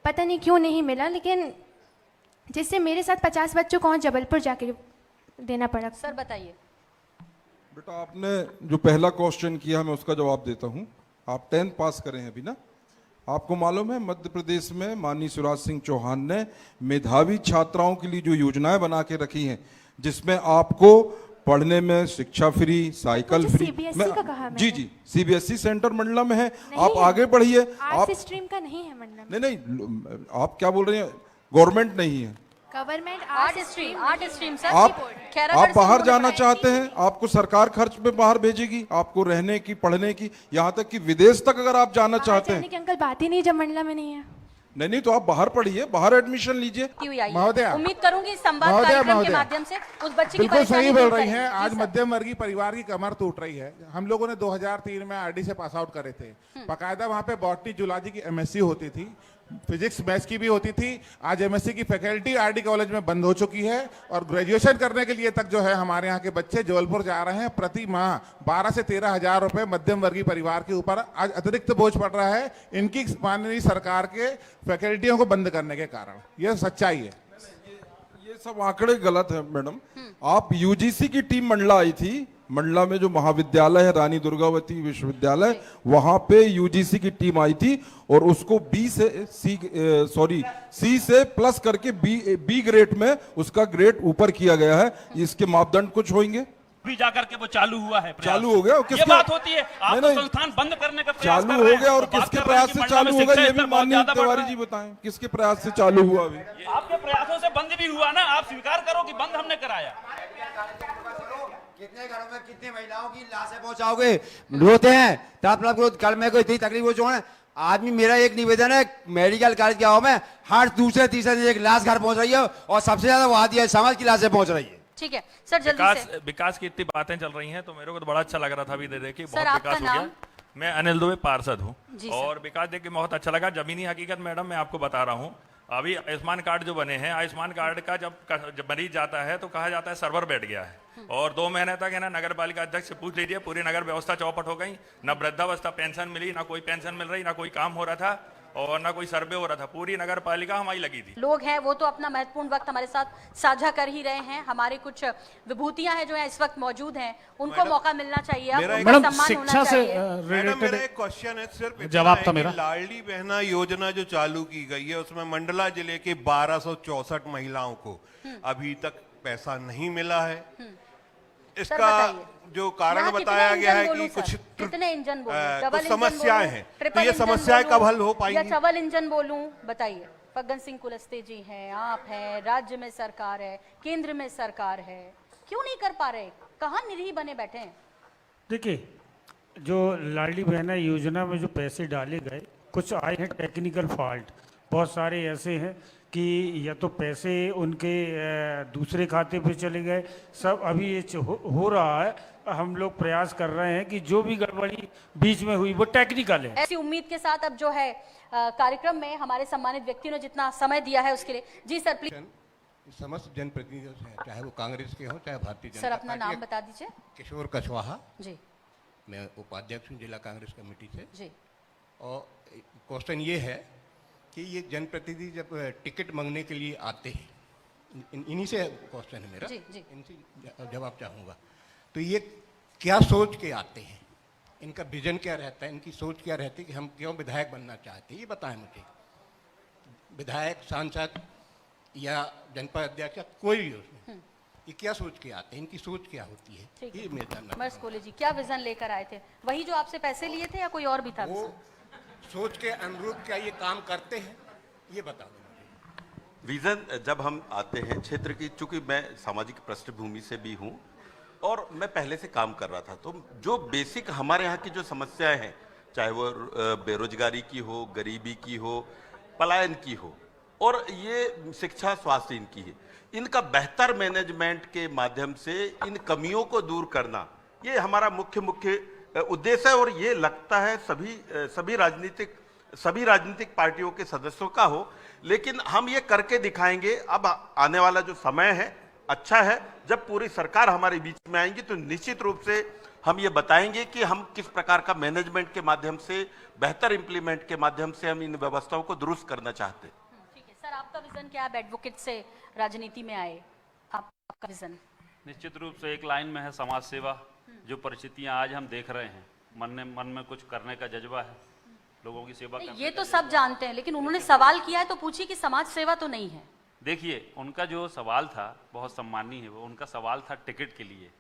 पता नहीं क्यों नहीं मिला, लेकिन जिससे मेरे साथ 50 बच्चों को जबलपुर जाके देना पड़ा। सर बताइए। बेटा आपने जो पहला क्वेश्चन किया मैं उसका जवाब देता हूँ। आप 10th पास करें हैं अभी ना? आपको मालूम है मध्य प्रदेश में माननीय शिवराज सिंह चौहान ने मेधावी छात्राओं के लिए जो योजनाएं बना के रखी हैं, जिसमें आपको पढ़ने में शिक्षा फ्री, साइकिल फ्री। जी सीबीएसई सेंटर मंडला में है, आप आगे बढ़िए। आप स्ट्रीम का नहीं है मंडला में। नहीं, आप क्या बोल रहे हैं? गवर्नमेंट नहीं है, गवर्नमेंट आर्ट स्ट्रीम सर। आप बाहर जाना चाहते हैं, आपको सरकार खर्च पे बाहर भेजेगी, आपको रहने की, पढ़ने की, यहाँ तक कि विदेश तक अगर आप जाना चाहते हैं। अंकल बात ही नहीं जब मंडला में नहीं है। नहीं तो आप बाहर पढ़िए, बाहर एडमिशन लीजिए। महोदय, उम्मीद करूंगी संवाद कार्यक्रम के माध्यम से उस बच्चे की परेशानी सही बोल रही हैं। आज मध्यम वर्गीय परिवार की कमर टूट रही है। हम लोगों ने 2003 में आरडी से पास आउट करे थे। बाकायदा वहाँ पे बॉटनी जूलॉजी की एमएससी होती थी, फिजिक्स मैथ्स की भी होती थी। आज एमएससी की फैकल्टी आरडी कॉलेज में बंद हो चुकी है और ग्रेजुएशन करने के लिए तक जो है हमारे यहाँ के बच्चे जबलपुर जा रहे हैं। प्रति माह 12 से 13 हजार रुपए मध्यम वर्गीय परिवार के ऊपर आज अतिरिक्त बोझ पड़ रहा है, इनकी माननीय सरकार के फैकल्टियों को बंद करने के कारण। यह सच्चाई है। ये सब आंकड़े गलत है मैडम। आप यूजीसी की टीम मंडला आई थी, मंडला में जो महाविद्यालय है रानी दुर्गावती विश्वविद्यालय, वहां पे यूजीसी की टीम आई थी और उसको सी से प्लस करके बी ग्रेड में उसका ग्रेड ऊपर किया गया है। इसके मापदंड कुछ होंगे भी जाकर के वो चालू हुआ है, चालू हो गया। ये बात होती है, आप तो संस्थान बंद करने का प्रयास चालू हो गया और किसके प्रयास से चालू होगा ये भी माननीय तिवारी जी बताएं, किसके प्रयास से चालू हुआ? अभी आपके प्रयासों से बंद भी हुआ ना, आप स्वीकार करो कि बंद हमने कराया। कितने घरों में कितनी महिलाओं की लाशें पहुंचाओगे? रोते हैं तब कल में कोई इतनी तकलीफ हो जो है आदमी। मेरा एक निवेदन है, मेडिकल कॉलेज गया हूं मैं, हर दूसरे तीसरे दिन एक लाश घर पहुंच रही है और सबसे ज्यादा वहां दिया समाज की लाशें पहुंच रही है। ठीक है सर, जल्दी से। विकास की इतनी बातें चल रही हैं तो मेरे को तो बड़ा अच्छा लग रहा था अभी देख के, बहुत विकास हो गया। मैं अनिल दुबे पार्षद हूँ और विकास देख के बहुत अच्छा लगा। जमीनी हकीकत मैडम मैं आपको बता रहा हूँ, अभी आयुष्मान कार्ड जो बने हैं, आयुष्मान कार्ड का जब मरीज जाता है तो कहा जाता है सर्वर बैठ गया है। और 2 महीने तक है ना नगर पालिका अध्यक्ष से पूछ लीजिए, पूरी नगर व्यवस्था चौपट हो गई। ना वृद्धावस्था पेंशन मिली, ना कोई पेंशन मिल रही, ना कोई काम हो रहा था और ना कोई सर्वे हो रहा था। पूरी नगर पालिका हमारी लगी थी। लोग हैं वो तो अपना महत्वपूर्ण वक्त हमारे साथ साझा कर ही रहे हैं। हमारे कुछ विभूतियां हैं जो है इस वक्त मौजूद हैं, उनको मौका मिलना चाहिए, अब उनका सम्मान होना चाहिए। मैडम मेरा एक क्वेश्चन है, सिर्फ जवाब था मेरा। लाडली बहना योजना जो चालू की गई है उसमें मंडला जिले के 1264 महिलाओं को अभी तक पैसा नहीं मिला है। इसका जो कारण बताया गया है कि कुछ कितने इंजन कुछ समस्याएं हैं, तो ये समस्याएं कब हल हो पाएंगी? या चवल इंजन बोलूं, बताइए। फग्गन सिंह कुलस्ते जी हैं, आप हैं, राज्य में सरकार है, केंद्र में सरकार है, क्यों नहीं कर पा रहे? कहाँ निरीह बने बैठे हैं? देखिए, जो लाडली बहना योजना में जो पैसे डाले गए, कुछ आए हैं टेक्निकल फॉल्ट, बहुत सारे ऐसे हैं कि या तो पैसे उनके दूसरे खाते पे चले गए। सब अभी ये हो रहा है। हम लोग प्रयास कर रहे हैं कि जो भी गड़बड़ी बीच में हुई वो टेक्निकल है। ऐसी उम्मीद के साथ अब जो है कार्यक्रम में हमारे सम्मानित व्यक्तियों ने जितना समय दिया है उसके लिए, जी सर प्लीज। समस्त जनप्रतिनिधियों से, चाहे वो कांग्रेस के हों चाहे भारतीय जनता सर अपना पार्टी नाम बता दीजिए। किशोर कछवाहा जी, मैं उपाध्यक्ष हूँ जिला कांग्रेस कमेटी से। जी। और क्वेश्चन ये है कि ये जनप्रतिनिधि जब टिकट मांगने के लिए आते हैं, इन्हीं से क्वेश्चन है मेरा, इनसे जवाब चाहूँगा, तो ये क्या सोच के आते हैं? इनका विजन क्या रहता है, इनकी सोच क्या रहती है कि हम क्यों विधायक बनना चाहते हैं, ये बताएं मुझे। विधायक, सांसद या जनपद अध्यक्ष, कोई भी उसमें ये क्या सोच के आते हैं, इनकी सोच क्या होती है, ये मेरा जानना। मर्स कोले जी, क्या विजन लेकर आए थे? वही जो आपसे पैसे लिए थे या कोई और भी था? वो सोच के अनुरूप क्या ये काम करते हैं, ये बता दो मुझे। विजन जब हम आते हैं क्षेत्र की, चूंकि मैं सामाजिक पृष्ठभूमि से भी हूं और मैं पहले से काम कर रहा था, तो जो बेसिक हमारे यहाँ की जो समस्याएं हैं, चाहे वो बेरोजगारी की हो, गरीबी की हो, पलायन की हो, और ये शिक्षा स्वास्थ्य इनकी है, इनका बेहतर मैनेजमेंट के माध्यम से इन कमियों को दूर करना, ये हमारा मुख्य उद्देश्य है। और ये लगता है सभी राजनीतिक पार्टियों के सदस्यों का हो, लेकिन हम ये करके दिखाएंगे। अब आने वाला जो समय है अच्छा है, जब पूरी सरकार हमारे बीच में आएंगी तो निश्चित रूप से हम ये बताएंगे कि हम किस प्रकार का मैनेजमेंट के माध्यम से, बेहतर इंप्लीमेंट के माध्यम से हम इन व्यवस्थाओं को दुरुस्त करना चाहते हैं। ठीक है सर, आपका विजन क्या है? एडवोकेट से राजनीति में आए, आपका विजन? निश्चित रूप से एक लाइन में है समाज सेवा। जो परिस्थितियां आज हम देख रहे हैं, मन में कुछ करने का जज्बा है, लोगों की सेवा करने ये तो सब जानते हैं, लेकिन उन्होंने सवाल किया है तो पूछिए कि समाज सेवा तो नहीं है। देखिए, उनका जो सवाल था बहुत सम्मानीय है। वो उनका सवाल था टिकट के लिए,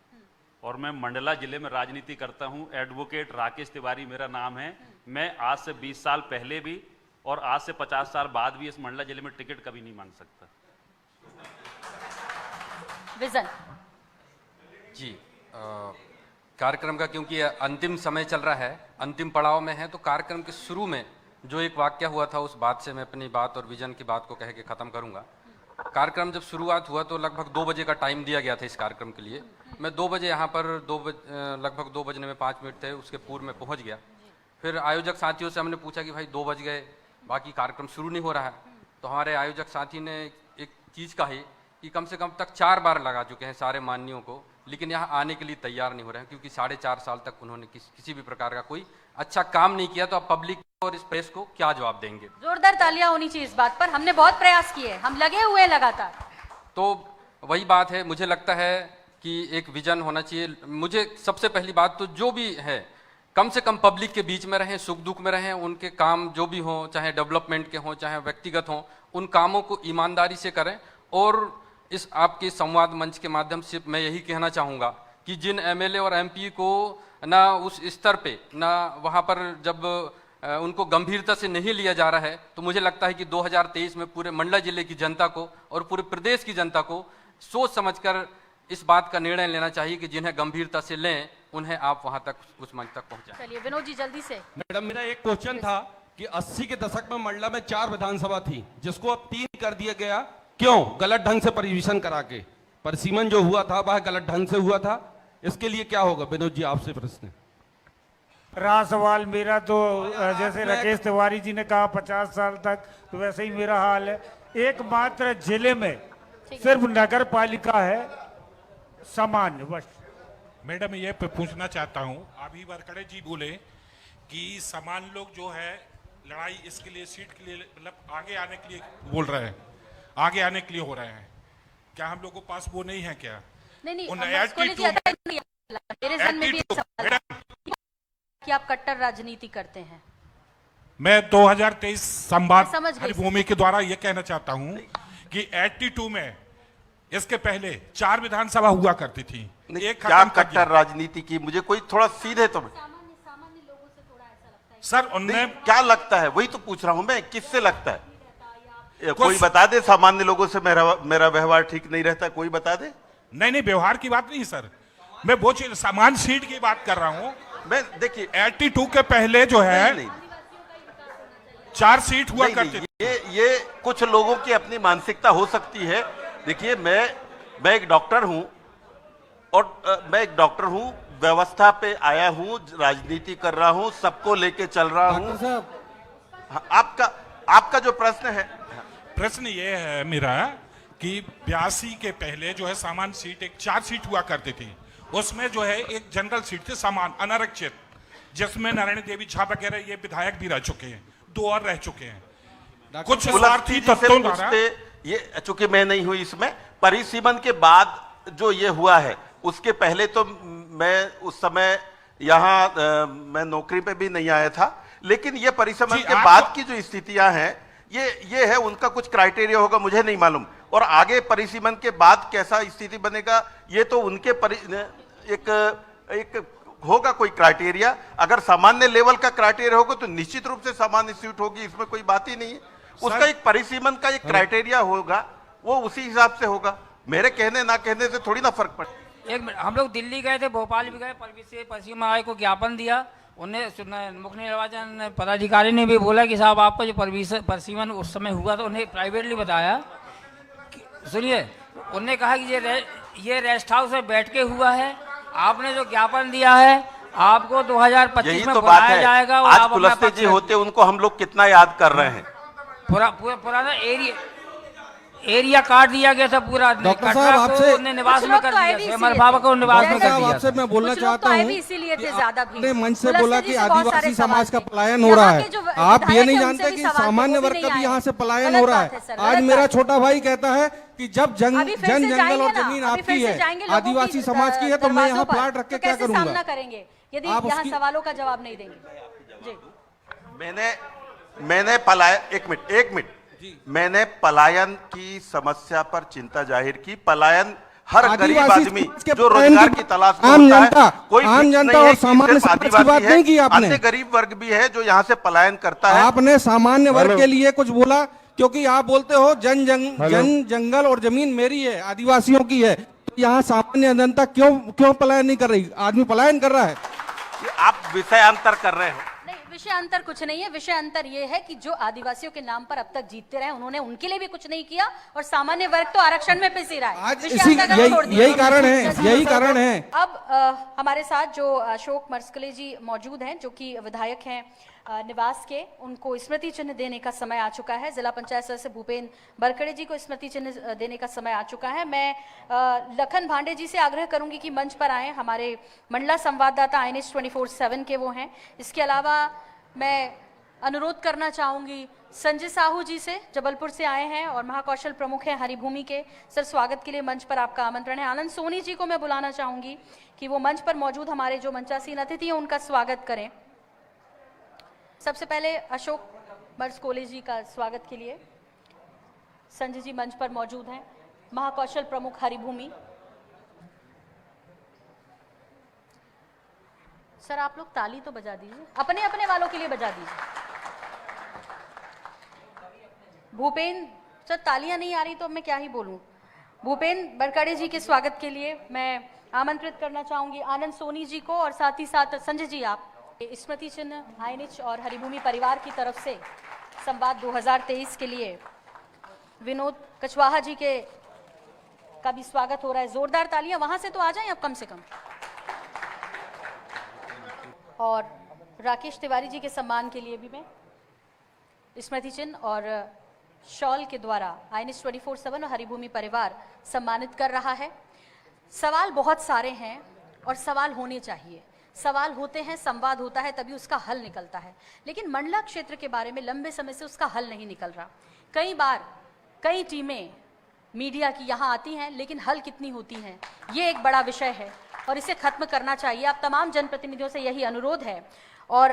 और मैं मंडला जिले में राजनीति करता हूं। एडवोकेट राकेश तिवारी मेरा नाम है। मैं आज से 20 साल पहले भी और आज से 50 साल बाद भी इस मंडला जिले में टिकट कभी नहीं मांग सकता। विजन जी, कार्यक्रम का क्योंकि अंतिम समय चल रहा है, अंतिम पड़ाव में है, तो कार्यक्रम के शुरू में जो एक वाक्य हुआ था उस बात से मैं अपनी बात और विजन की बात को कह के ख़त्म करूंगा। कार्यक्रम जब शुरुआत हुआ तो लगभग 2 बजे का टाइम दिया गया था इस कार्यक्रम के लिए। मैं 2 बजे यहाँ पर लगभग 2 बजने में 5 मिनट थे, उसके पूर्व में पहुँच गया। फिर आयोजक साथियों से हमने पूछा कि भाई 2 बज गए, बाकी कार्यक्रम शुरू नहीं हो रहा है। तो हमारे आयोजक साथी ने एक चीज़ कही कि कम से कम तक 4 बार लगा चुके हैं सारे माननीयों को, लेकिन यहाँ आने के लिए तैयार नहीं हो रहे हैं, क्योंकि 4.5 साल तक उन्होंने किसी भी प्रकार का कोई अच्छा काम नहीं किया। तो अब पब्लिक और इस प्रेस को क्या जवाब देंगे? जोरदार तालियां होनी चाहिए इस बात पर। हमने बहुत प्रयास किए, हम लगे हुए हैं लगातार। तो वही बात है, मुझे लगता है कि एक विजन होना चाहिए। मुझे सबसे पहली बात तो जो भी है, कम से कम पब्लिक के बीच में रहें, सुख दुख में रहें, उनके काम जो भी हों, चाहे डेवलपमेंट के हों चाहे व्यक्तिगत हों, उन कामों को ईमानदारी से करें। और इस आपके संवाद मंच के माध्यम से मैं यही कहना चाहूँगा कि जिन एमएलए और एमपी को ना उस स्तर पे, ना वहाँ पर जब उनको गंभीरता से नहीं लिया जा रहा है, तो मुझे लगता है कि 2023 में पूरे मंडला जिले की जनता को और पूरे प्रदेश की जनता को सोच समझकर इस बात का निर्णय लेना चाहिए कि जिन्हें गंभीरता से लें, उन्हें आप वहाँ तक, उस मंच तक पहुँचाएं। चलिए विनोद जी जल्दी से। मैडम, मेरा एक क्वेश्चन था कि 80 के दशक में मंडला में 4 विधानसभा थी, जिसको अब 3 कर दिया गया। क्यों? गलत ढंग से परिवेशन करा के। परिसीमन जो हुआ था वह गलत ढंग से हुआ था। इसके लिए क्या होगा? विनोद जी आपसे प्रश्न। रहा सवाल मेरा तो जैसे राकेश तिवारी जी ने कहा 50 साल तक, तो वैसे ही मेरा हाल है। एकमात्र जिले में सिर्फ नगर पालिका है, सामान्य बस। मैडम ये पूछना चाहता हूँ, अभी वारकड़े जी बोले कि समान लोग जो है लड़ाई इसके लिए सीट के लिए मतलब आगे आने के लिए बोल रहे हैं, आगे आने के लिए हो रहे हैं, क्या हम लोग को पास वो नहीं है क्या? नहीं, उन मेरे जन में भी सवाल है कि आप कट्टर राजनीति करते हैं। मैं 2023 संवाद समझ गई। हरिभूमि के द्वारा ये कहना चाहता हूँ कि 82 में इसके पहले 4 विधानसभा हुआ करती थी। एक क्या कट्टर राजनीति की, मुझे कोई थोड़ा सीधे तो सर उनने क्या लगता है, वही तो पूछ रहा हूं मैं, किससे लगता है? कोई बता दे, सामान्य लोगों से मेरा व्यवहार ठीक नहीं रहता, कोई बता दे। नहीं, व्यवहार की बात नहीं सर, मैं वो चीज समान सीट की बात कर रहा हूं। मैं देखिए 82 के पहले जो है 4 सीट हुआ करती थी। ये कुछ लोगों की अपनी मानसिकता हो सकती है। देखिए मैं एक डॉक्टर हूं और व्यवस्था पे आया हूं, राजनीति कर रहा हूं, सबको लेके चल रहा हूं। आपका जो प्रश्न ये है मेरा कि 82 के पहले जो है सामान्य सीट 4 सीट हुआ करती थी, उसमें जो है एक जनरल सीट थी सामान अनारक्षित, जिसमें नारायण देवी झा वगैरह ये विधायक भी रह चुके हैं, 2 और रह चुके हैं। कुछ स्वार्थी तत्वों द्वारा ये, चूंकि मैं नहीं हुई इसमें, परिसीमन के बाद जो ये हुआ है, उसके पहले तो मैं उस समय यहाँ मैं नौकरी पे भी नहीं आया था, लेकिन ये परिसीमन के बाद की जो स्थितियां हैं ये है, उनका कुछ क्राइटेरिया होगा, मुझे नहीं मालूम। और आगे परिसीमन के बाद कैसा स्थिति बनेगा ये तो उनके एक होगा कोई क्राइटेरिया। अगर सामान्य लेवल का क्राइटेरिया होगा तो निश्चित रूप से सामान्य सीट होगी, इसमें कोई बात ही नहीं है। उसका एक परिसीमन का एक क्राइटेरिया होगा, वो उसी हिसाब से होगा। मेरे कहने ना कहने से थोड़ी ना फर्क पड़े। एक मिनट, हम लोग दिल्ली गए थे, भोपाल भी गए, परिसीमन आयोग को ज्ञापन दिया, उन्हें मुख्य निर्वाचन पदाधिकारी ने भी बोला कि साहब आपका जो परिसीमन उस समय हुआ, तो उन्हें प्राइवेटली बताया, सुनिए, उन्होंने कहा कि ये रेस्ट हाउस में बैठ के हुआ है, आपने जो ज्ञापन दिया है आपको 2025 में बुलाया जाएगा। आज कुलस्ते जी होते उनको हम लोग कितना याद कर रहे हैं। पुराना एरिया काट दिया गया था पूरा। डॉक्टर साहब आपसे निवास में कर दिया, हमारे बाबा को निवास में कर दिया। आपसे मैं बोलना चाहता हूँ, आपने मंच से बोला कि आदिवासी समाज का पलायन हो रहा है, आप ये नहीं जानते कि सामान्य वर्ग का भी यहाँ से पलायन हो रहा है। आज मेरा छोटा भाई कहता है कि जब जंगल और जमीन आपकी है, आदिवासी समाज की है, तो मैं यहाँ प्लाट रख के क्या करूँगा? करेंगे यदि यहाँ सवालों का जवाब नहीं देंगे। मैंने एक मिनट मैंने पलायन की समस्या पर चिंता जाहिर की। पलायन हर गरीब आदमी जो रोजगार की तलाश में होता है, कोई आम जनता और सामान्य की बात नहीं की आपने। अन्य गरीब वर्ग भी है जो यहाँ से पलायन करता है। आपने सामान्य वर्ग के लिए कुछ बोला, क्योंकि आप बोलते हो जंगल और जमीन मेरी है, आदिवासियों की है, तो यहाँ सामान्य जनता क्यों पलायन नहीं कर रही? आदमी पलायन कर रहा है। आप विषयांतर कर रहे हो। विषय अंतर कुछ नहीं है। विषय अंतर ये है कि जो आदिवासियों के नाम पर अब तक जीतते रहे, उन्होंने उनके लिए भी कुछ नहीं किया, और सामान्य वर्ग तो आरक्षण में पिस ही रहा है। आज यही कारण है। अब हमारे साथ जो अशोक मरस्कले जी मौजूद हैं, जो कि विधायक हैं निवास के, उनको स्मृति चिन्ह देने का समय आ चुका है। जिला पंचायत सदस्य भूपेन बरकड़े जी को स्मृति चिन्ह देने का समय आ चुका है। मैं लखन भांडे जी से आग्रह करूंगी कि मंच पर आए। हमारे मंडला संवाददाता INH 24/7 के वो हैं। इसके अलावा मैं अनुरोध करना चाहूंगी संजय साहू जी से, जबलपुर से आए हैं और महाकौशल प्रमुख हैं हरिभूमि के। सर, स्वागत के लिए मंच पर आपका आमंत्रण है। आनंद सोनी जी को मैं बुलाना चाहूंगी कि वो मंच पर मौजूद हमारे जो मंचासीन अतिथि हैं उनका स्वागत करें। सबसे पहले अशोक मरस्कोले जी का स्वागत के लिए संजय जी मंच पर मौजूद हैं, महाकौशल प्रमुख हरिभूमि। सर, आप लोग ताली तो बजा दीजिए, अपने अपने वालों के लिए बजा दीजिए। भूपेन सर, तालियां नहीं आ रही तो मैं क्या ही बोलूं। भूपेन बरकड़े जी के स्वागत के लिए मैं आमंत्रित करना चाहूंगी आनंद सोनी जी को, और साथ ही साथ संजय जी आप स्मृति चिन्ह INH और हरिभूमि परिवार की तरफ से संवाद 2023 के लिए विनोद कछवाहा जी का भी स्वागत हो रहा है। जोरदार तालियां वहां से तो आ जाएं अब कम से कम। और राकेश तिवारी जी के सम्मान के लिए भी मैं स्मृति चिन्ह और शॉल के द्वारा INH 24/7 और हरिभूमि परिवार सम्मानित कर रहा है। सवाल बहुत सारे हैं और सवाल होने चाहिए। सवाल होते हैं, संवाद होता है, तभी उसका हल निकलता है। लेकिन मंडला क्षेत्र के बारे में लंबे समय से उसका हल नहीं निकल रहा। कई बार कई टीमें मीडिया की यहाँ आती हैं, लेकिन हल कितनी होती हैं, ये एक बड़ा विषय है और इसे खत्म करना चाहिए। आप तमाम जनप्रतिनिधियों से यही अनुरोध है। और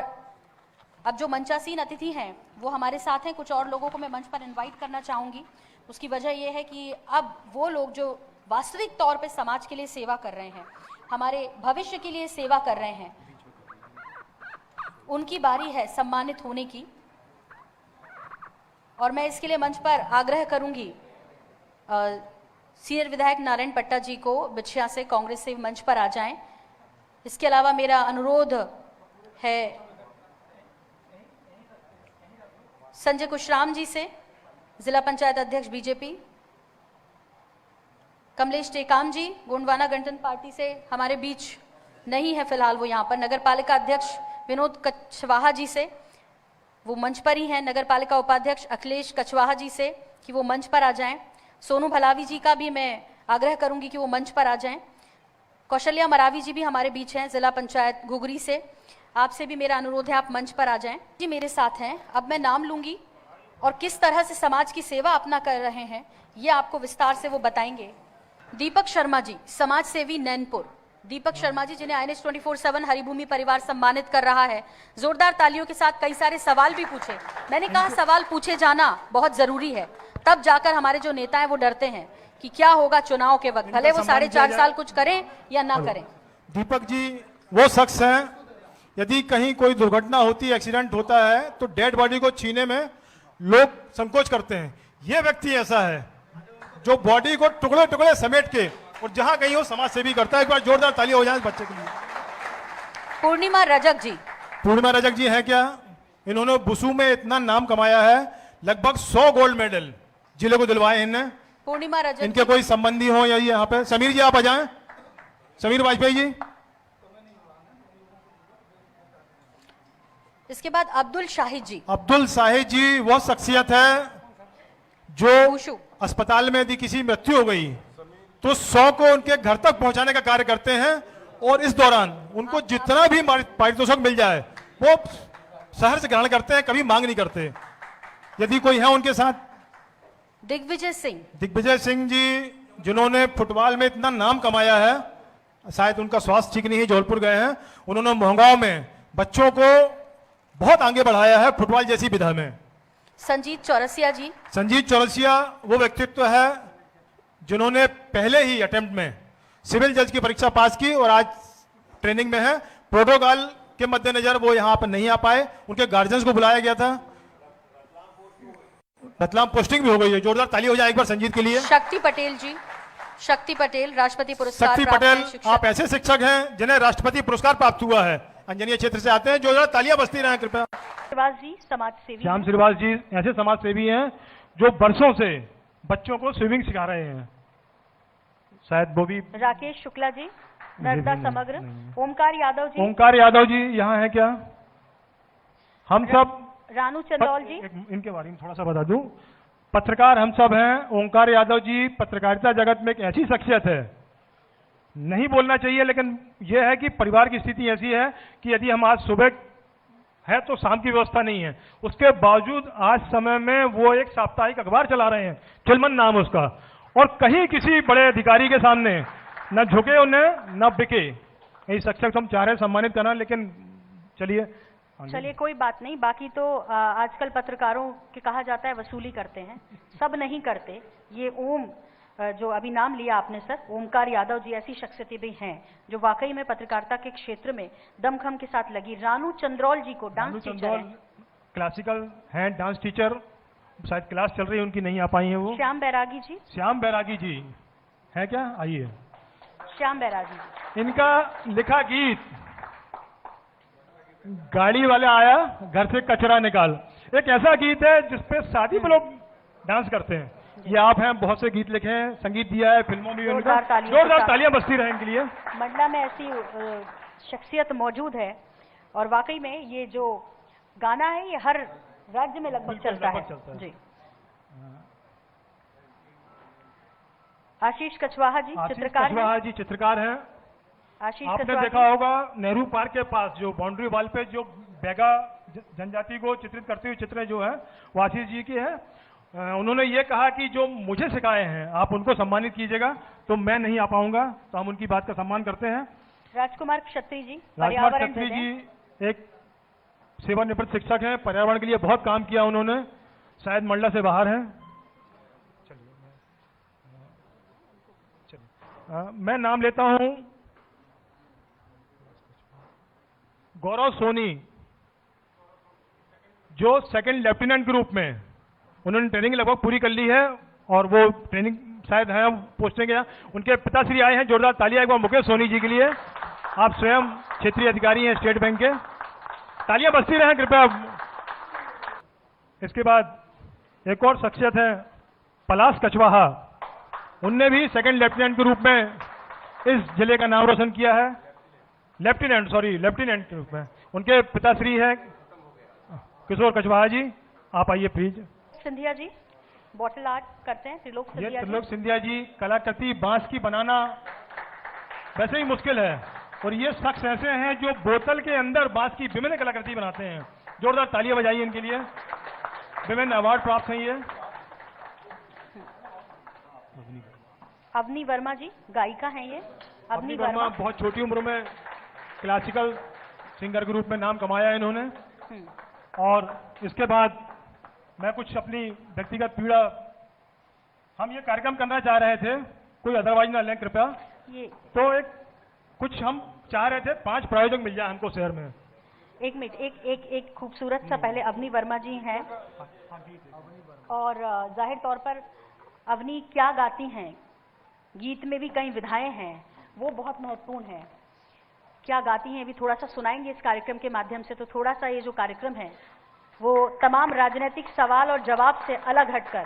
अब जो मंचासीन अतिथि हैं वो हमारे साथ हैं। कुछ और लोगों को मैं मंच पर इनवाइट करना चाहूँगी। उसकी वजह ये है कि अब वो लोग जो वास्तविक तौर पे समाज के लिए सेवा कर रहे हैं, हमारे भविष्य के लिए सेवा कर रहे हैं, उनकी बारी है सम्मानित होने की। और मैं इसके लिए मंच पर आग्रह करूंगी सीनियर विधायक नारायण पट्टा जी को बिछिया से, कांग्रेस से मंच पर आ जाएं। इसके अलावा मेरा अनुरोध है संजय कुशराम जी से, जिला पंचायत अध्यक्ष बीजेपी, कमलेश टेकाम जी गोंडवाना गणतंत्र पार्टी से हमारे बीच नहीं है फिलहाल, वो यहाँ पर। नगर पालिका अध्यक्ष विनोद कछवाहा जी से, वो मंच पर ही हैं। नगर पालिका उपाध्यक्ष अखिलेश कछवाहा जी से कि वो मंच पर आ जाएं। सोनू भलावी जी का भी मैं आग्रह करूंगी कि वो मंच पर आ जाएं। कौशल्या मरावी जी भी हमारे बीच हैं, जिला पंचायत घुघरी से। आपसे भी मेरा अनुरोध है, आप मंच पर आ जाएं। जी मेरे साथ हैं। अब मैं नाम लूंगी और किस तरह से समाज की सेवा अपना कर रहे हैं ये आपको विस्तार से वो बताएंगे। दीपक शर्मा जी, समाज सेवी नैनपुर। दीपक शर्मा जी, जिन्हें INS 24/7 हरिभूमि परिवार सम्मानित कर रहा है। जोरदार तालियों के साथ कई सारे सवाल भी पूछे। मैंने कहा सवाल पूछे जाना बहुत जरूरी है, तब जाकर हमारे जो नेता हैं वो डरते हैं कि क्या होगा चुनाव के वक्त, भले वो 4.5 साल कुछ करें या ना करें। दीपक जी वो शख्स हैं, यदि कहीं कोई दुर्घटना होती है, एक्सीडेंट होता है, तो डेड बॉडी को छीने में लोग संकोच करते हैं। ये व्यक्ति ऐसा है जो बॉडी को टुकड़े टुकड़े समेट के और जहां कहीं हो समाज सेवी करता है। एक बार जोरदार ताली हो जाए इस बच्चे के लिए। पूर्णिमा रजक जी। पूर्णिमा रजक जी हैं क्या? इन्होंने बुसू में इतना नाम कमाया है, लगभग 100 गोल्ड मेडल जिले को दिलवाए इनने। पूर्णिमा रजक, इनके कोई संबंधी हो या यहाँ पे? समीर जी आप आ जाएं। समीर वाजपेयी जी। इसके बाद अब्दुल शाहिद जी। अब्दुल शाहिद जी वो शख्सियत है जो अस्पताल में यदि किसी मृत्यु हो गई तो 100 को उनके घर तक पहुंचाने का कार्य करते हैं और इस दौरान उनको जितना भी पारितोषिक मिल जाए वो शहर से ग्रहण करते हैं, कभी मांग नहीं करते। यदि कोई है उनके साथ? दिग्विजय सिंह। दिग्विजय सिंह जी, जिन्होंने फुटबॉल में इतना नाम कमाया है, शायद उनका स्वास्थ्य ठीक नहीं है, जौलपुर गए हैं। उन्होंने मोहगांव में बच्चों को बहुत आगे बढ़ाया है फुटबॉल जैसी विधा में। संजीत चौरसिया जी। संजीत चौरसिया वो व्यक्तित्व है जिन्होंने पहले ही अटेम्प्ट में सिविल जज की परीक्षा पास की और आज ट्रेनिंग में है। प्रोटोकॉल के मद्देनजर वो यहाँ पर नहीं आ पाए, उनके गार्जियंस को बुलाया गया था। रतलाम पोस्टिंग भी हो गई है। जोरदार ताली हो जाए एक बार संजीत के लिए। शक्ति पटेल जी। शक्ति पटेल राष्ट्रपति पुरस्कार। शक्ति पटेल, आप ऐसे शिक्षक हैं जिन्हें राष्ट्रपति पुरस्कार प्राप्त हुआ है, अंजनीय क्षेत्र से आते हैं। जोरदार तालियां बजती रहें कृपया। श्रीवास जी समाज सेवी। श्याम श्रीवास जी ऐसे समाज सेवी हैं जो बरसों से बच्चों को स्विमिंग सिखा रहे हैं। शायद वो भी। राकेश शुक्ला जी नर्मदा समग्र। ओमकार यादव जी। ओमकार यादव जी यहाँ है क्या? हम सब। रानू चंदौल जी। इनके बारे में थोड़ा सा बता दूं, पत्रकार हम सब हैं। ओमकार यादव जी पत्रकारिता जगत में एक ऐसी शख्सियत है, नहीं बोलना चाहिए लेकिन यह है कि परिवार की स्थिति ऐसी है कि यदि हम आज सुबह है तो शाम की व्यवस्था नहीं है, उसके बावजूद आज समय में वो एक साप्ताहिक अखबार चला रहे हैं, चिलमन नाम उसका, और कहीं किसी बड़े अधिकारी के सामने न झुके उन्हें न बिके। यही शख्सियत हम चाह रहे हैं सम्मानित करना, लेकिन चलिए कोई बात नहीं। बाकी तो आजकल पत्रकारों के कहा जाता है वसूली करते हैं, सब नहीं करते। ये ओम जो अभी नाम लिया आपने सर, ओमकार यादव जी, ऐसी शख्सियतें भी हैं जो वाकई में पत्रकारिता के क्षेत्र में दमखम के साथ लगी। रानू चंद्रौल जी को डांस टीचर है, क्लासिकल हैं, डांस टीचर, शायद क्लास चल रही है उनकी, नहीं आ पाई है वो। श्याम बैरागी जी। श्याम बैरागी जी है क्या? आइए। श्याम बैरागी जी। इनका लिखा गीत गाड़ी वाला आया घर से कचरा निकाल, एक ऐसा गीत है जिसपे शादी में लोग डांस करते हैं। ये आप हैं, बहुत से गीत लिखे हैं, संगीत दिया है, फिल्मों में उनका। जोरदार तालियां बजती रहें इनके लिए। मंडला में ऐसी शख्सियत मौजूद है और वाकई में ये जो गाना है ये हर राज्य में लगभग चलता है जी। आशीष कछवाहा जी चित्रकार हैं। कछवाहा जी चित्रकार हैं। आशीष आपने कछवाहा देखा होगा नेहरू पार्क के पास जो बाउंड्री वॉल पे जो बैगा जनजाति को चित्रित करती हुई चित्र जो है वो आशीष जी की है। उन्होंने ये कहा कि जो मुझे सिखाए हैं आप उनको सम्मानित कीजिएगा, तो मैं नहीं आ पाऊंगा, तो हम उनकी बात का सम्मान करते हैं। राजकुमार क्षत्री जी राजकुमार क्षत्री जी एक सेवानिवृत्त शिक्षक हैं, पर्यावरण के लिए बहुत काम किया उन्होंने, शायद मंडला से बाहर हैं। मैं नाम लेता हूं गौरव सोनी, जो सेकंड लेफ्टिनेंट ग्रुप में उन्होंने ट्रेनिंग लगभग पूरी कर ली है और वो ट्रेनिंग शायद है पोस्टिंग गया। उनके पिताश्री आए हैं, जोरदार तालियां एक बार मुकेश सोनी जी के लिए। आप स्वयं क्षेत्रीय अधिकारी हैं स्टेट बैंक के, तालियां बजती रहें कृपया। इसके बाद एक और शख्सियत है पलाश कछवाहा, उनने भी सेकंड लेफ्टिनेंट के रूप में इस जिले का नाम रोशन किया है। लेफ्टिनेंट के रूप में उनके पिताश्री हैं किशोर कछवाहा जी। आप आइए please. Scindia ji bottle art करते हैं। त्रिलोक सिंधिया जी कलाकृति बांस की बनाना वैसे ही मुश्किल है, और ये शख्स ऐसे हैं जो बोतल के अंदर बांस की विभिन्न कलाकृति बनाते हैं। जोरदार तालियां बजाइए इनके लिए, विभिन्न अवार्ड प्राप्त हैं ये। अवनी वर्मा जी गायिका हैं ये। अवनी वर्मा बहुत छोटी उम्र में क्लासिकल सिंगर के रूप में नाम कमाया है इन्होंने। और इसके बाद मैं कुछ अपनी व्यक्तिगत पीड़ा, हम ये कार्यक्रम करना चाह रहे थे, कोई अदरवाइज ना लें कृपया। तो कुछ हम चाह रहे थे 5 प्रायोजक मिल जाए हमको शहर में। एक मिनट, एक खूबसूरत सा पहले अवनी वर्मा जी हैं, और जाहिर तौर पर अवनी क्या गाती हैं, गीत में भी कई विधाएं हैं, वो बहुत महत्वपूर्ण है। क्या गाती हैं अभी थोड़ा सा सुनाएंगे इस कार्यक्रम के माध्यम से, तो थोड़ा सा ये जो कार्यक्रम है वो तमाम राजनीतिक सवाल और जवाब से अलग हटकर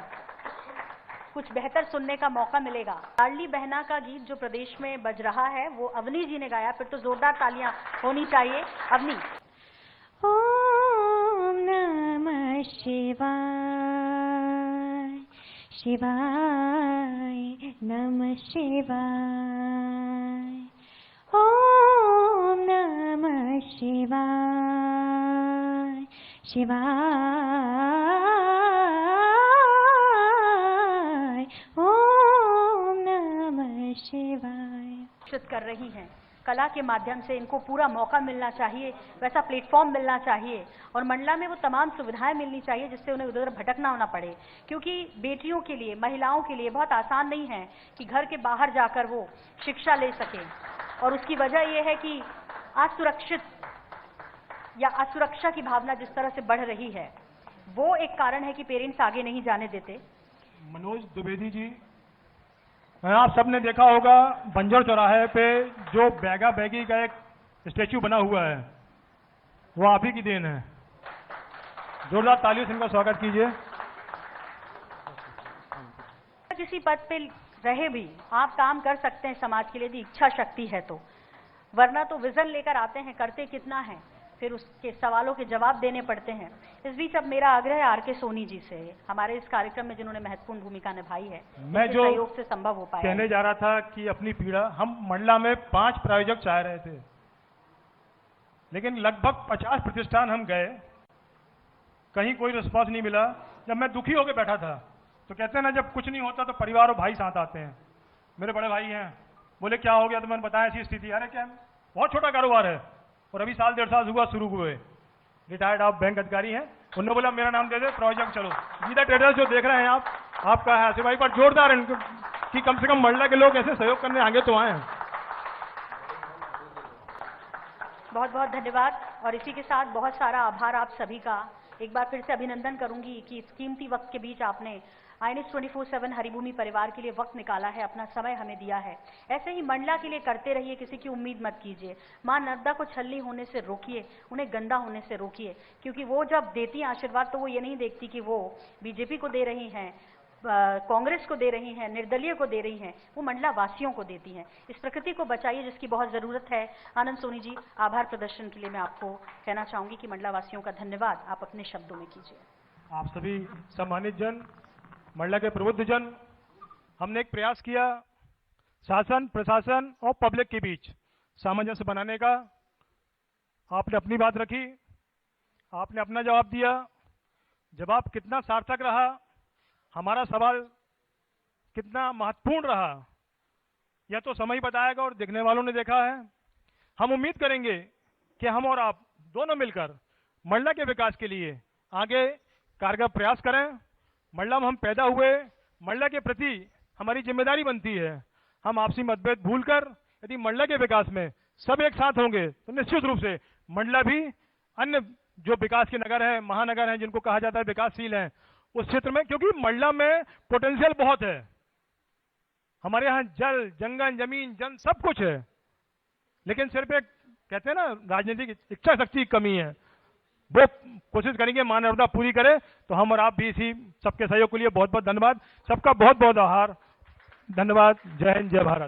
कुछ बेहतर सुनने का मौका मिलेगा। लाडली बहना का गीत जो प्रदेश में बज रहा है वो अवनी जी ने गाया, फिर तो जोरदार तालियां होनी चाहिए। अवनी। ओम नमः शिवाय, शिवाय नमः शिवाय, ओम नमः शिवाय, शिवाय ओम नमः शिवाय। कर रही हैं कला के माध्यम से, इनको पूरा मौका मिलना चाहिए, वैसा प्लेटफॉर्म मिलना चाहिए, और मंडला में वो तमाम सुविधाएं मिलनी चाहिए जिससे उन्हें उधर भटकना होना पड़े। क्योंकि बेटियों के लिए, महिलाओं के लिए बहुत आसान नहीं है कि घर के बाहर जाकर वो शिक्षा ले सके, और उसकी वजह यह है कि असुरक्षित या असुरक्षा की भावना जिस तरह से बढ़ रही है, वो एक कारण है कि पेरेंट्स आगे नहीं जाने देते। मनोज द्विवेदी जी, आप सबने देखा होगा बंजर चौराहे पे जो बैगा बैगी का एक स्टेच्यू बना हुआ है, वो आप ही की देन है। जोरदार तालियों से इनका स्वागत कीजिए। किसी पद पे रहे भी आप काम कर सकते हैं समाज के लिए, यदि इच्छा शक्ति है तो, वरना तो विजन लेकर आते हैं, करते कितना है, फिर उसके सवालों के जवाब देने पड़ते हैं। इस बीच अब मेरा आग्रह है आर के सोनी जी से, हमारे इस कार्यक्रम में जिन्होंने महत्वपूर्ण भूमिका निभाई है, मैं जो सहयोग से संभव हो पाया कहने जा रहा था कि अपनी पीड़ा, हम मंडला में 5 प्रायोजक चाह रहे थे, लेकिन लगभग 50 प्रतिष्ठान हम गए, कहीं कोई रिस्पॉन्स नहीं मिला। जब मैं दुखी होकर बैठा था तो कहते हैं ना, जब कुछ नहीं होता तो परिवार और भाई साथ आते हैं। मेरे बड़े भाई हैं, बोले क्या हो गया, तो मैंने बताया ऐसी स्थिति। अरे क्या, बहुत छोटा कारोबार है और अभी 1.5 साल हुआ शुरू हुए, रिटायर्ड आप बैंक अधिकारी हैं। उन्होंने बोला मेरा नाम दे दे, प्रायोजक चलो। गीता ट्रेडर्स जो देख रहे हैं आप, आपका है भाई, पर जोरदार इनको कि कम से कम मंडला के लोग ऐसे सहयोग करने आगे तो आए हैं। बहुत बहुत धन्यवाद, और इसी के साथ बहुत सारा आभार आप सभी का। एक बार फिर से अभिनंदन करूंगी कि इस कीमती वक्त के बीच आपने INS 24/7 हरिभूमि परिवार के लिए वक्त निकाला है, अपना समय हमें दिया है। ऐसे ही मंडला के लिए करते रहिए, किसी की उम्मीद मत कीजिए। मां नर्मदा को छलनी होने से रोकिए, उन्हें गंदा होने से रोकिए, क्योंकि वो जब देती हैं आशीर्वाद तो वो ये नहीं देखती कि वो बीजेपी को दे रही हैं, कांग्रेस को दे रही हैं, निर्दलीय को दे रही हैं, वो मंडला वासियों को देती हैं। इस प्रकृति को बचाइए जिसकी बहुत जरूरत है। आनंद सोनी जी, आभार प्रदर्शन के लिए मैं आपको कहना चाहूंगी कि मंडला वासियों का धन्यवाद आप अपने शब्दों में कीजिए। आप सभी सम्मानित जन, मंडला के प्रबुद्ध जन, हमने एक प्रयास किया शासन, प्रशासन और पब्लिक के बीच सामंजस्य बनाने का। आपने अपनी बात रखी, आपने अपना जवाब दिया। जवाब कितना सार्थक रहा, हमारा सवाल कितना महत्वपूर्ण रहा, यह तो समय बताएगा और देखने वालों ने देखा है। हम उम्मीद करेंगे कि हम और आप दोनों मिलकर मंडला के विकास के लिए आगे कारगर प्रयास करें। मंडला में हम पैदा हुए, मंडला के प्रति हमारी जिम्मेदारी बनती है। हम आपसी मतभेद भूलकर यदि मंडला के विकास में सब एक साथ होंगे तो निश्चित रूप से मंडला भी अन्य जो विकास के नगर हैं, महानगर हैं, जिनको कहा जाता है विकासशील हैं, उस क्षेत्र में, क्योंकि मंडला में पोटेंशियल बहुत है। हमारे यहाँ जल, जंगल, जमीन, जन सब कुछ है, लेकिन सिर्फ एक कहते हैं ना राजनीतिक इच्छा शक्ति की कमी है। वो कोशिश करेंगे मानवता पूरी करे, तो हम और आप भी इसी सबके सहयोग के लिए बहुत बहुत धन्यवाद। सबका बहुत बहुत आभार, धन्यवाद। जय हिंद, जय भारत।